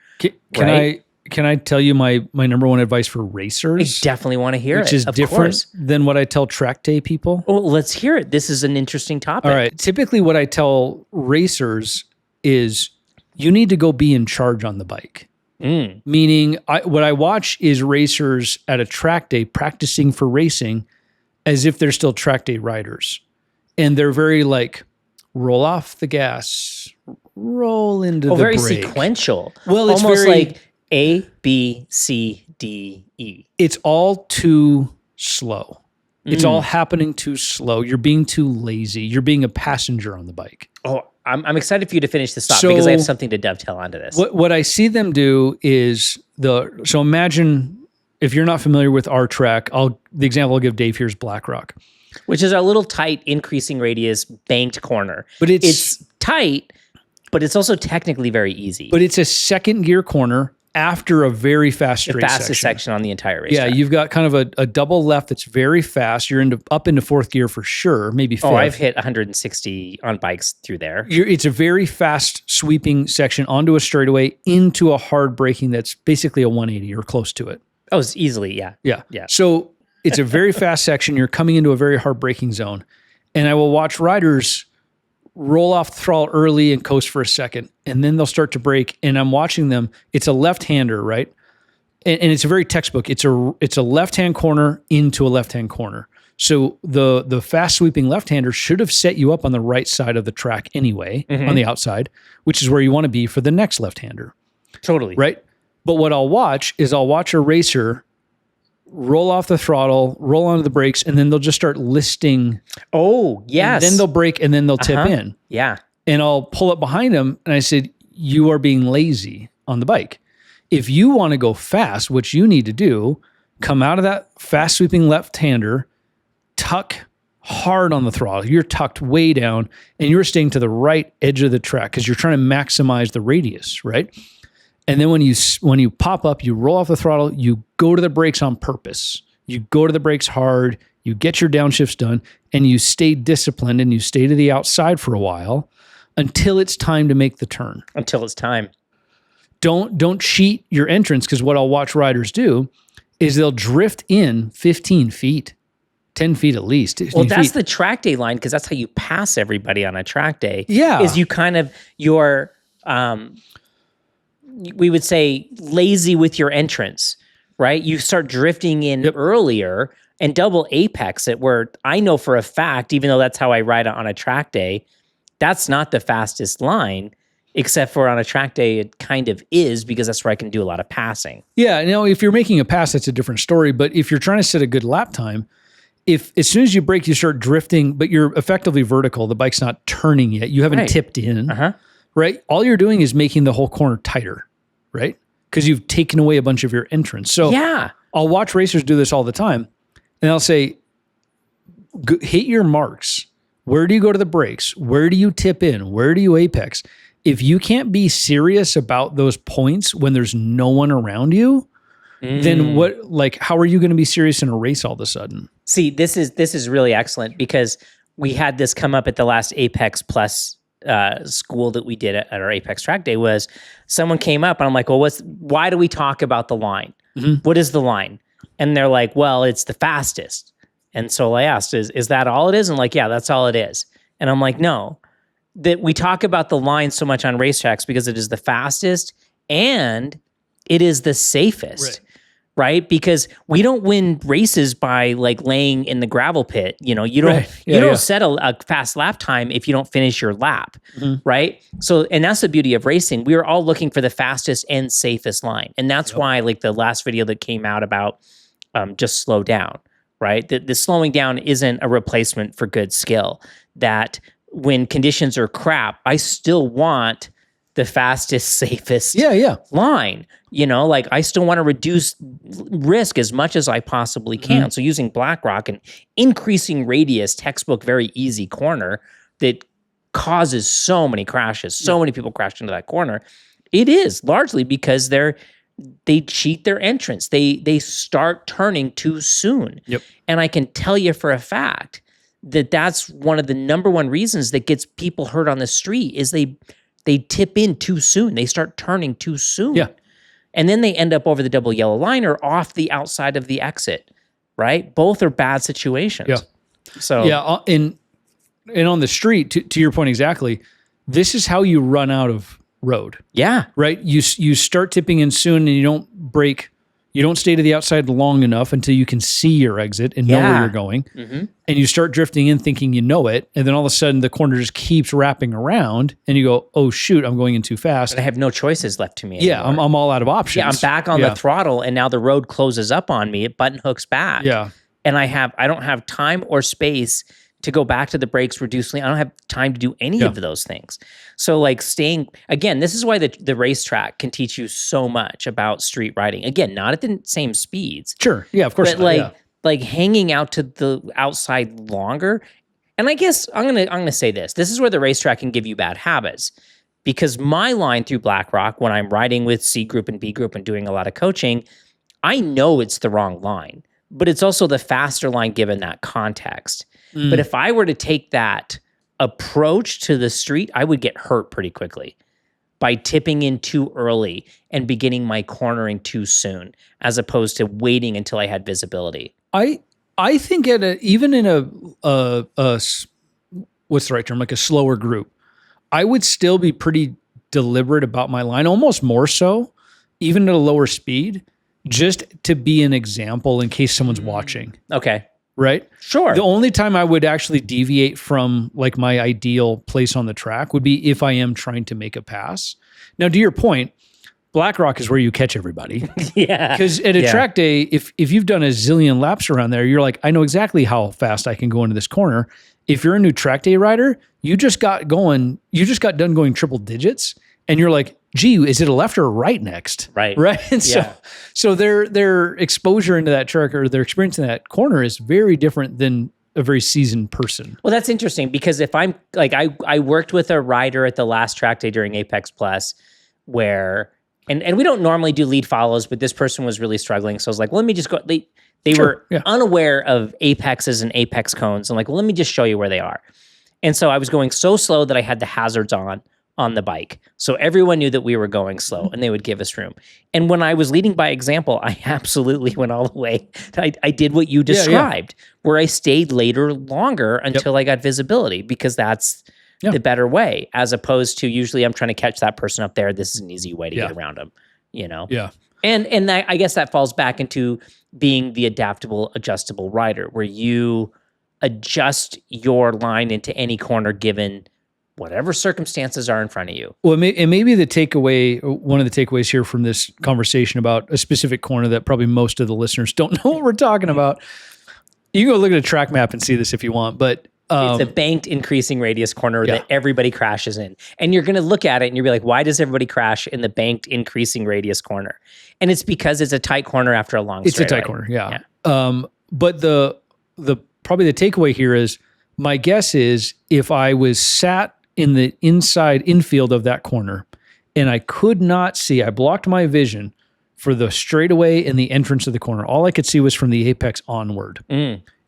Can I tell you my number one advice for racers? I definitely want to hear which is different than what I tell track day people. Well, let's hear it. This is an interesting topic. All right. Typically what I tell racers is you need to go be in charge on the bike. Meaning what I watch is racers at a track day practicing for racing as if they're still track day riders. And they're very like, roll off the gas, roll into the very brake. Sequential. Well, it's almost very, like A, B, C, D, E. It's all too slow. It's all happening too slow. You're being too lazy. You're being a passenger on the bike. Oh, I'm excited for you to finish this thought because I have something to dovetail onto this. What I see them do is so imagine if you're not familiar with our track, the example I'll give Dave here is Blackrock, which is our little tight increasing radius banked corner. But it's tight, but it's also technically very easy. But it's a second gear corner after a very fast straight section. The fastest section on the entire racetrack. Yeah, you've got kind of a double left that's very fast. You're up into fourth gear for sure, maybe fifth. Oh, I've hit 160 on bikes through there. It's a very fast sweeping section onto a straightaway into a hard braking that's basically a 180 or close to it. Oh, it's easily, yeah. Yeah. So it's a very fast section. You're coming into a very hard braking zone. And I will watch riders roll off the throttle early and coast for a second, and then they'll start to brake. And I'm watching them. It's a left-hander, right? And it's a very textbook. It's a left-hand corner into a left-hand corner. So the fast sweeping left-hander should have set you up on the right side of the track anyway, on the outside, which is where you want to be for the next left-hander. Totally. Right? But what I'll watch a racer roll off the throttle, roll onto the brakes, and then they'll just start listing. Oh, yes. And then they'll brake, and then they'll tip in. Yeah. And I'll pull up behind them, and I said, you are being lazy on the bike. If you want to go fast, what you need to do, come out of that fast sweeping left-hander, tuck hard on the throttle. You're tucked way down, and you're staying to the right edge of the track because you're trying to maximize the radius, right? And then when you pop up, you roll off the throttle, you go to the brakes on purpose. you go to the brakes hard, you get your downshifts done, and you stay disciplined and you stay to the outside for a while until it's time to make the turn. Until it's time. Don't cheat your entrance, because what I'll watch riders do is they'll drift in 15 feet, 10 feet at least. Well, that's the track day line, because that's how you pass everybody on a track day. Yeah. Is you kind of, you're, we would say, lazy with your entrance, right? You start drifting in earlier and double apex it, where I know for a fact, even though that's how I ride on a track day, that's not the fastest line, except for on a track day, it kind of is, because that's where I can do a lot of passing. Yeah, if you're making a pass, that's a different story. But if you're trying to set a good lap time, if as soon as you brake, you start drifting, but you're effectively vertical, the bike's not turning yet, you haven't tipped in, right? All you're doing is making the whole corner tighter, right? Because you've taken away a bunch of your entrance. So I'll watch racers do this all the time, and I'll say, hit your marks. Where do you go to the brakes? Where do you tip in? Where do you apex? If you can't be serious about those points when there's no one around you, then how are you going to be serious in a race all of a sudden? See, this is really excellent, because we had this come up at the last Apex Plus school that we did at our Apex Track Day. Was someone came up and I'm like, well, why do we talk about the line? What is the line? And they're like, well, it's the fastest. And so I asked, is that all it is? And like, yeah, that's all it is. And I'm like, no, that we talk about the line so much on racetracks because it is the fastest and it is the safest, right? Because we don't win races by like laying in the gravel pit. You know, you don't set a fast lap time if you don't finish your lap, right? So, and that's the beauty of racing. We are all looking for the fastest and safest line. And that's why like the last video that came out about just slow down, right? The slowing down isn't a replacement for good skill. That when conditions are crap, I still want the fastest, safest line. You know, like I still want to reduce risk as much as I possibly can. So using Blackrock and increasing radius, textbook, very easy corner that causes so many crashes, so many people crash into that corner. It is largely because they cheat their entrance. They start turning too soon. And I can tell you for a fact that that's one of the number one reasons that gets people hurt on the street is they tip in too soon. They start turning too soon. And then they end up over the double yellow line or off the outside of the exit, right? Both are bad situations. So and on the street, to your point exactly, this is how you run out of road. Right? You start tipping in soon and you don't brake. You don't stay to the outside long enough until you can see your exit and know where you're going. And you start drifting in thinking you know it. And then all of a sudden the corner just keeps wrapping around and you go, oh shoot, I'm going in too fast. And I have no choices left to me anymore. I'm all out of options. I'm back on the throttle and now the road closes up on me. It button hooks back. And I don't have time or space to go back to the brakes, reduce lean. I don't have time to do any of those things. So like again, this is why the racetrack can teach you so much about street riding. Again, not at the same speeds. Sure. Yeah, of course. But like hanging out to the outside longer. And I guess I'm gonna say this. This is where the racetrack can give you bad habits. Because my line through Blackrock, when I'm riding with C group and B group and doing a lot of coaching, I know it's the wrong line. But it's also the faster line given that context. But if I were to take that approach to the street, I would get hurt pretty quickly by tipping in too early and beginning my cornering too soon, as opposed to waiting until I had visibility. I think even in a what's the right term, like a slower group, I would still be pretty deliberate about my line, almost more so, even at a lower speed, just to be an example in case someone's watching. Okay. Right? Sure. The only time I would actually deviate from like my ideal place on the track would be if I am trying to make a pass. Now, to your point, Blackrock is where you catch everybody. Because at a track day, if you've done a zillion laps around there, you're like, I know exactly how fast I can go into this corner. If you're a new track day rider, you just got done going triple digits, and you're like, gee, is it a left or a right next? Right. And so their exposure into that track or their experience in that corner is very different than a very seasoned person. Well, that's interesting because if I'm like, I worked with a rider at the last track day during Apex Plus where, and we don't normally do lead follows, but this person was really struggling. So I was like, well, let me just go. They were yeah. unaware of apexes and apex cones. I'm like, well, let me just show you where they are. And so I was going so slow that I had the hazards on the bike. So everyone knew that we were going slow and they would give us room. And when I was leading by example, I absolutely went all the way. I did what you described, where I stayed longer until I got visibility, because that's the better way, as opposed to usually I'm trying to catch that person up there. This is an easy way to get around them, you know? Yeah. And I guess that falls back into being the adaptable, adjustable rider, where you adjust your line into any corner given whatever circumstances are in front of you. Well, and maybe one of the takeaways here from this conversation about a specific corner that probably most of the listeners don't know what we're talking about. You can go look at a track map and see this if you want, but it's a banked increasing radius corner that everybody crashes in. And you're going to look at it and you'll be like, why does everybody crash in the banked increasing radius corner? And it's because it's a tight corner after a long straightaway. It's a tight corner, yeah. But the probably the takeaway here is, my guess is if I was sat in the inside infield of that corner and I could not see, I blocked my vision for the straightaway and the entrance of the corner. All I could see was from the apex onward.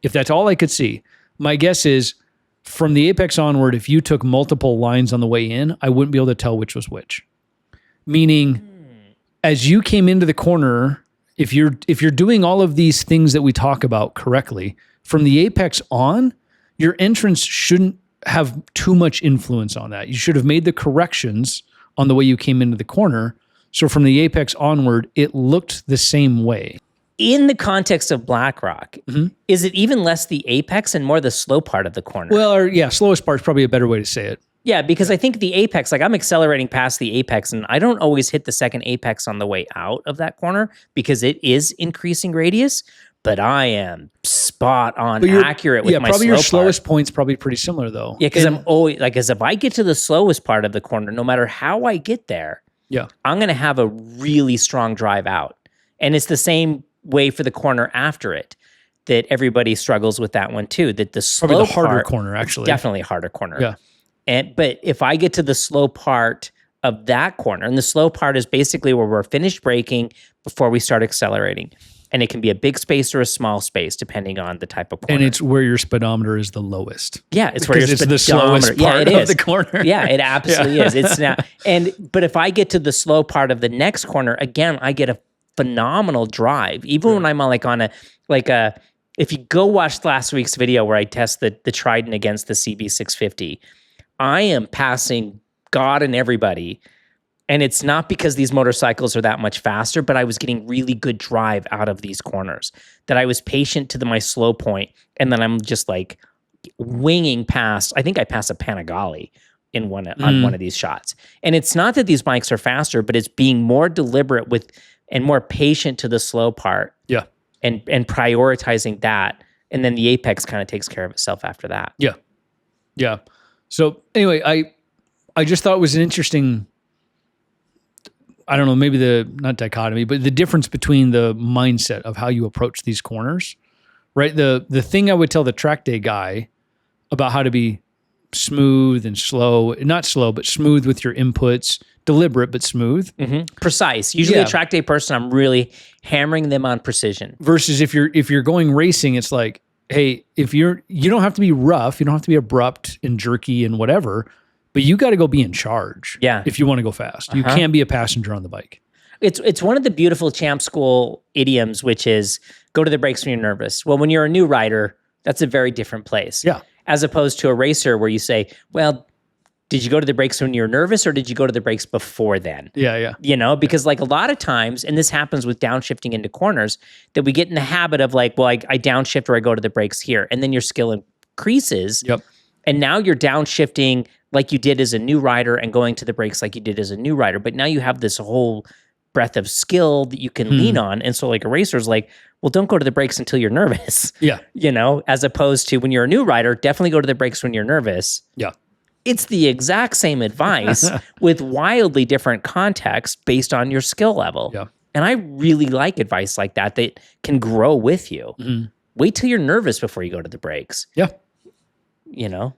If that's all I could see, my guess is from the apex onward, if you took multiple lines on the way in, I wouldn't be able to tell which was which. Meaning, as you came into the corner, if you're doing all of these things that we talk about correctly, from the apex on, your entrance shouldn't have too much influence on that. You should have made the corrections on the way you came into the corner. So from the apex onward, it looked the same way. In the context of Blackrock, is it even less the apex and more the slow part of the corner? Well, slowest part is probably a better way to say it. Yeah, because I think the apex, like I'm accelerating past the apex and I don't always hit the second apex on the way out of that corner because it is increasing radius, but I am spot on accurate with my probably slow your slowest part. point's probably pretty similar though. Yeah, because I'm always, like, as if I get to the slowest part of the corner, no matter how I get there, I'm going to have a really strong drive out. And it's the same way for the corner after it, that everybody struggles with that one too, that the slow probably the harder part, corner, actually. Definitely a harder corner. Yeah. But if I get to the slow part of that corner, and the slow part is basically where we're finished braking before we start accelerating. And it can be a big space or a small space, depending on the type of corner. And it's where your speedometer is the lowest. Yeah, it's where your speedometer. It's the slowest part of the corner. Yeah, it absolutely is. It's now, but if I get to the slow part of the next corner, again, I get a phenomenal drive. Even when I'm on if you go watch last week's video where I test the Trident against the CB650, I am passing God and everybody. And it's not because these motorcycles are that much faster, but I was getting really good drive out of these corners, that I was patient to my slow point, and then I'm just like winging past. I think I passed a Panigale on one of these shots. And it's not that these bikes are faster, but it's being more deliberate with and more patient to the slow part. Yeah. And prioritizing that. And then the apex kind of takes care of itself after that. Yeah. Yeah. So anyway, I just thought it was an interesting, I don't know, maybe not dichotomy, but the difference between the mindset of how you approach these corners, right? The thing I would tell the track day guy about how to be smooth and slow, not slow, but smooth with your inputs, deliberate, but smooth. Precise. Usually a track day person, I'm really hammering them on precision. Versus if you're going racing, it's like, hey, you don't have to be rough, you don't have to be abrupt and jerky and whatever, but you got to go be in charge. Yeah. If you want to go fast, you can't be a passenger on the bike. It's one of the beautiful champ school idioms, which is go to the brakes when you're nervous. Well, when you're a new rider, that's a very different place. Yeah. As opposed to a racer where you say, well, did you go to the brakes when you were nervous or did you go to the brakes before then? Yeah. You know, because like a lot of times, and this happens with downshifting into corners, that we get in the habit of like, well, I downshift or I go to the brakes here. And then your skill increases. Yep. And now you're downshifting like you did as a new rider and going to the brakes like you did as a new rider. But now you have this whole breadth of skill that you can lean on. And so like a racer's like, well, don't go to the brakes until you're nervous. Yeah. You know, as opposed to when you're a new rider, definitely go to the brakes when you're nervous. Yeah. It's the exact same advice with wildly different context based on your skill level. Yeah. And I really like advice like that can grow with you. Wait till you're nervous before you go to the brakes. Yeah. You know,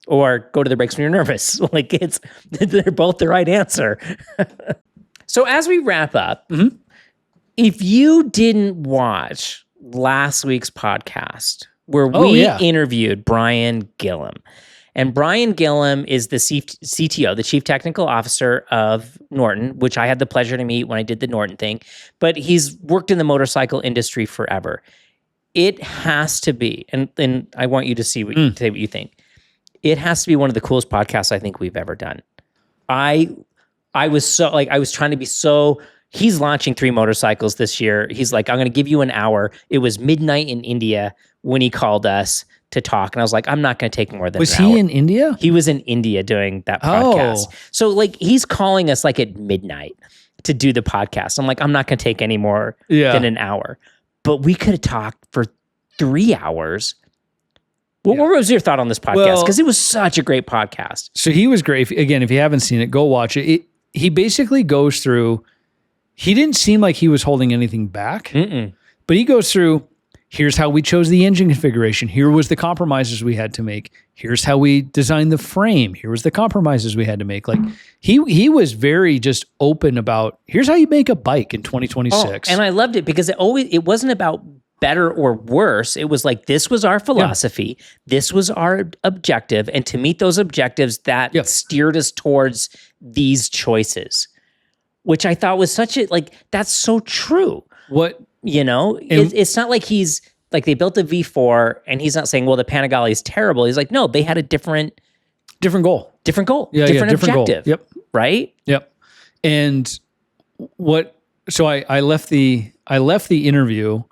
or go to the brakes when you're nervous. Like they're both the right answer. So as we wrap up, if you didn't watch last week's podcast where we interviewed Brian Gillam. And Brian Gillam is the CTO, the Chief Technical Officer of Norton, which I had the pleasure to meet when I did the Norton thing. But he's worked in the motorcycle industry forever. It has to be, and I want you to say what you think. It has to be one of the coolest podcasts I think we've ever done. I was trying to be so. He's launching 3 motorcycles this year. He's like, I'm going to give you an hour. It was midnight in India when he called us to talk. And I was like, I'm not going to take more than an hour. Was he in India? He was in India doing that podcast. So like he's calling us like at midnight to do the podcast. I'm like, I'm not going to take any more than an hour. But we could have talked for 3 hours. What was your thought on this podcast? Because it was such a great podcast. So he was great. Again, if you haven't seen it, go watch it. He basically goes through, he didn't seem like he was holding anything back, but he goes through, here's how we chose the engine configuration. Here was the compromises we had to make. Here's how we designed the frame. Here was the compromises we had to make. Like he was very just open about, here's how you make a bike in 2026. And I loved it because it wasn't about better or worse. It was like, this was our philosophy. Yeah. This was our objective. And to meet those objectives, that steered us towards these choices, which I thought was that's so true. It's not like he's like, they built a V4 and he's not saying, well, the Panigale is terrible. He's like, no, they had a different goal, different objective. Goal. Yep. Right. Yep. And so I left the interview.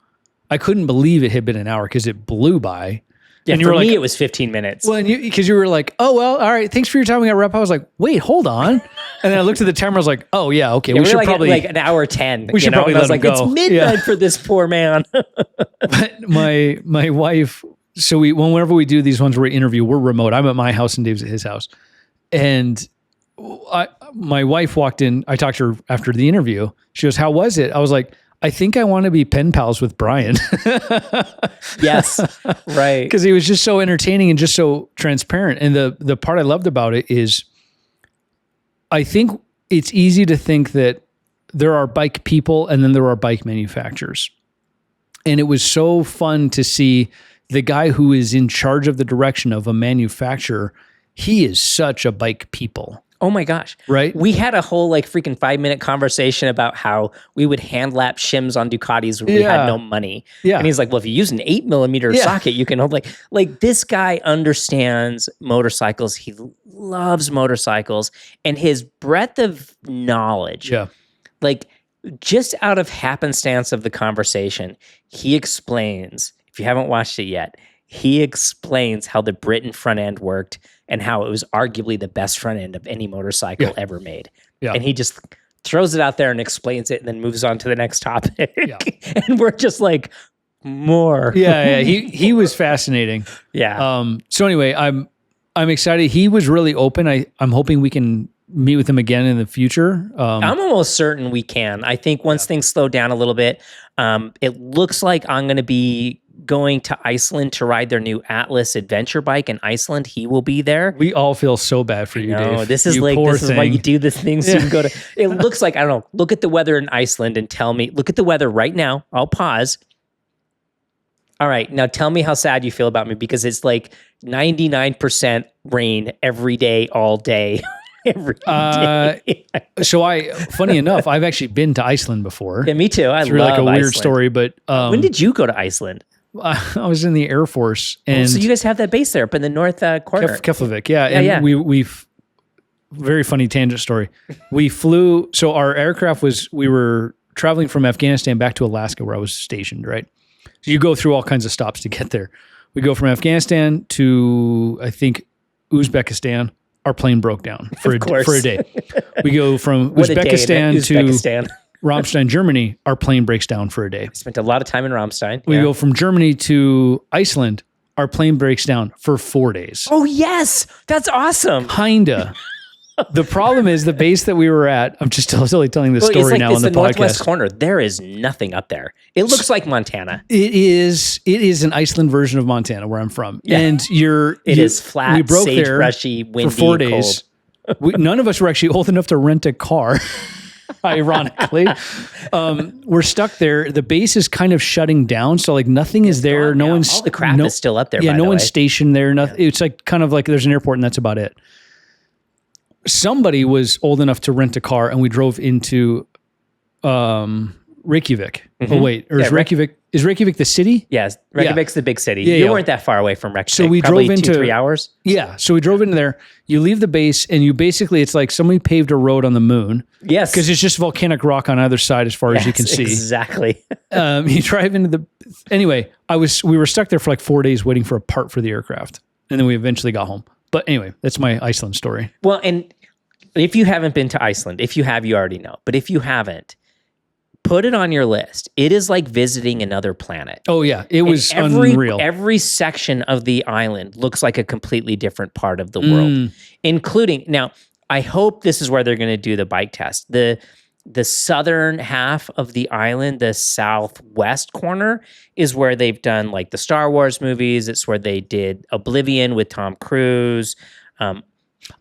I couldn't believe it had been an hour because it blew by. Yeah, and for me, it was 15 minutes. Well, because you were like, oh, well, all right, thanks for your time. We got to wrap. I was like, wait, hold on. And then I looked at the timer. I was like, oh, yeah, okay. We should probably like an hour 10. We should probably let him go. It's midnight for this poor man. But my wife, so whenever we do these ones where we interview, we're remote. I'm at my house and Dave's at his house. And my wife walked in. I talked to her after the interview. She goes, how was it? I was like, I think I want to be pen pals with Brian. Yes, right. Because he was just so entertaining and just so transparent. And the part I loved about it is, I think it's easy to think that there are bike people and then there are bike manufacturers. And it was so fun to see the guy who is in charge of the direction of a manufacturer. He is such a bike people. Oh my gosh. Right? We had a whole freaking 5-minute conversation about how we would hand lap shims on Ducatis when we had no money. Yeah. And he's like, well, if you use an 8mm socket, you can hold like this guy understands motorcycles. He loves motorcycles, and his breadth of knowledge. Yeah. Like just out of happenstance of the conversation, he explains, if you haven't watched it yet, he explains how the Britain front end worked and how it was arguably the best front end of any motorcycle ever made. Yeah. And he just throws it out there and explains it and then moves on to the next topic. Yeah. And we're just like, more. Yeah. He was fascinating. Yeah. So anyway, I'm excited. He was really open. I'm hoping we can meet with him again in the future. I'm almost certain we can. I think once things slow down a little bit, it looks like I'm going to be going to Iceland to ride their new Atlas adventure bike in Iceland. He will be there. We all feel so bad for you, Dave. This is why you do this thing. So you can go to, it looks like, I don't know, look at the weather in Iceland and tell me, look at the weather right now. I'll pause. All right. Now tell me how sad you feel about me, because it's like 99% rain every day, all day. Every day. So funny enough, I've actually been to Iceland before. Yeah, me too. It's really like a weird story, but when did you go to Iceland? I was in the Air Force, and so you guys have that base there up in the north corner. Keflavik, yeah. And we've very funny tangent story. We flew, so our aircraft we were traveling from Afghanistan back to Alaska where I was stationed, right? So you go through all kinds of stops to get there. We go from Afghanistan to, I think, Uzbekistan. Our plane broke down for a day. We go from Uzbekistan to Ramstein, Germany. Our plane breaks down for a day. I spent a lot of time in Ramstein. We go from Germany to Iceland. Our plane breaks down for 4 days. Oh, yes. That's awesome. Kinda. The problem is the base that we were at, I'm just totally telling this story now on the podcast. It's the northwest corner. There is nothing up there. It looks like Montana. It is an Iceland version of Montana where I'm from. Yeah. And it is flat, we broke sagebrushy, windy, for 4 days. None of us were actually old enough to rent a car. ironically. We're stuck there. The base is kind of shutting down. So like nothing is there. No one's, all the crap is still up there. Yeah. by No the one's way. stationed there. Nothing. It's like kind of like there's an airport and that's about it. Somebody was old enough to rent a car and we drove into Reykjavik. Oh wait, or is Reykjavik the city? Yes, Reykjavik's the big city. Yeah, You yeah. weren't that far away from Reykjavik. So we Probably drove into 2-3 hours. Yeah, so we drove into there. You leave the base, and you basically it's like somebody paved a road on the moon. Yes, because it's just volcanic rock on either side as far as you can see. Exactly. You drive into the. Anyway, we were stuck there for like 4 days waiting for a part for the aircraft, and then we eventually got home. But anyway, that's my Iceland story. Well, and if you haven't been to Iceland, if you have, you already know. But if you haven't, put it on your list. It is like visiting another planet. Oh yeah, it was unreal. Every section of the island looks like a completely different part of the world, including now. I hope this is where they're going to do the bike test. The southern half of the island, the southwest corner, is where they've done like the Star Wars movies. It's where they did Oblivion with Tom Cruise. I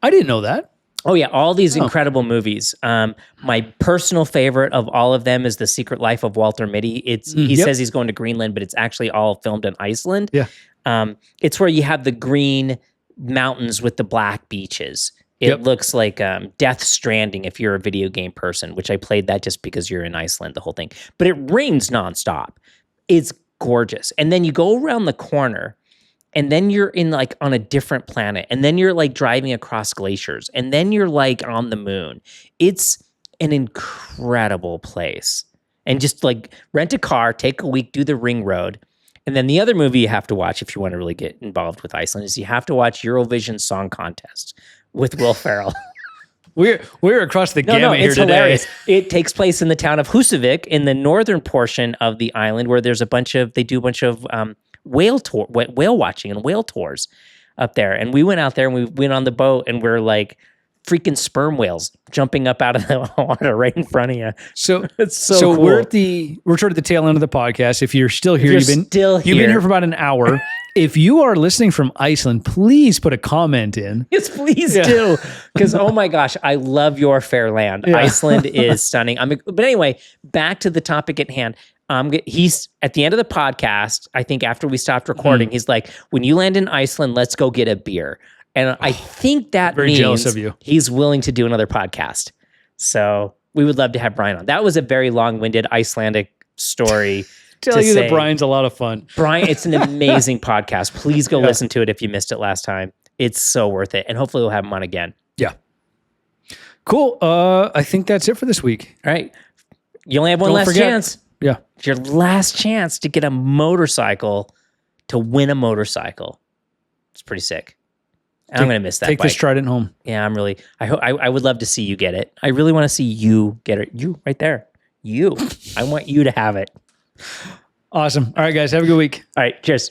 didn't know that. Oh yeah, all these incredible movies. My personal favorite of all of them is The Secret Life of Walter Mitty. He says he's going to Greenland, but it's actually all filmed in Iceland. Yeah. It's where you have the green mountains with the black beaches. It looks like Death Stranding if you're a video game person, which I played that just because you're in Iceland, the whole thing. But it rains nonstop. It's gorgeous. And then you go around the corner and then you're in like on a different planet. And then you're like driving across glaciers. And then you're like on the moon. It's an incredible place. And just like rent a car, take a week, do the ring road. And then the other movie you have to watch if you want to really get involved with Iceland is you have to watch Eurovision Song Contest with Will Ferrell. We're across the gamut here it's today. Hilarious. It takes place in the town of Husavik in the northern portion of the island where there's they do a bunch of whale watching and whale tours up there. And we went out there and we went on the boat and we're like freaking sperm whales jumping up out of the water right in front of you. So it's so cool. we're sort of the tail end of the podcast. If you're still here, you've been here for about an hour. If you are listening from Iceland, please put a comment in. Yes, please do. Because, oh my gosh, I love your fair land. Yeah. Iceland is stunning. But anyway, back to the topic at hand. He's at the end of the podcast, I think after we stopped recording, he's like, when you land in Iceland, let's go get a beer. And I think that means jealous of you. He's willing to do another podcast. So we would love to have Brian on. That was a very long-winded Icelandic story. Tell you that Brian's a lot of fun. Brian, it's an amazing podcast. Please go listen to it if you missed it last time. It's so worth it. And hopefully we'll have him on again. Yeah. Cool. I think that's it for this week. All right. You only have one last chance. Yeah. It's your last chance to get a motorcycle, to win a motorcycle. It's pretty sick. I'm going to miss that Take bike. this Trident home. Yeah, I would love to see you get it. I really want to see you get it. You right there. You. I want you to have it. Awesome. All right, guys. Have a good week. All right. Cheers.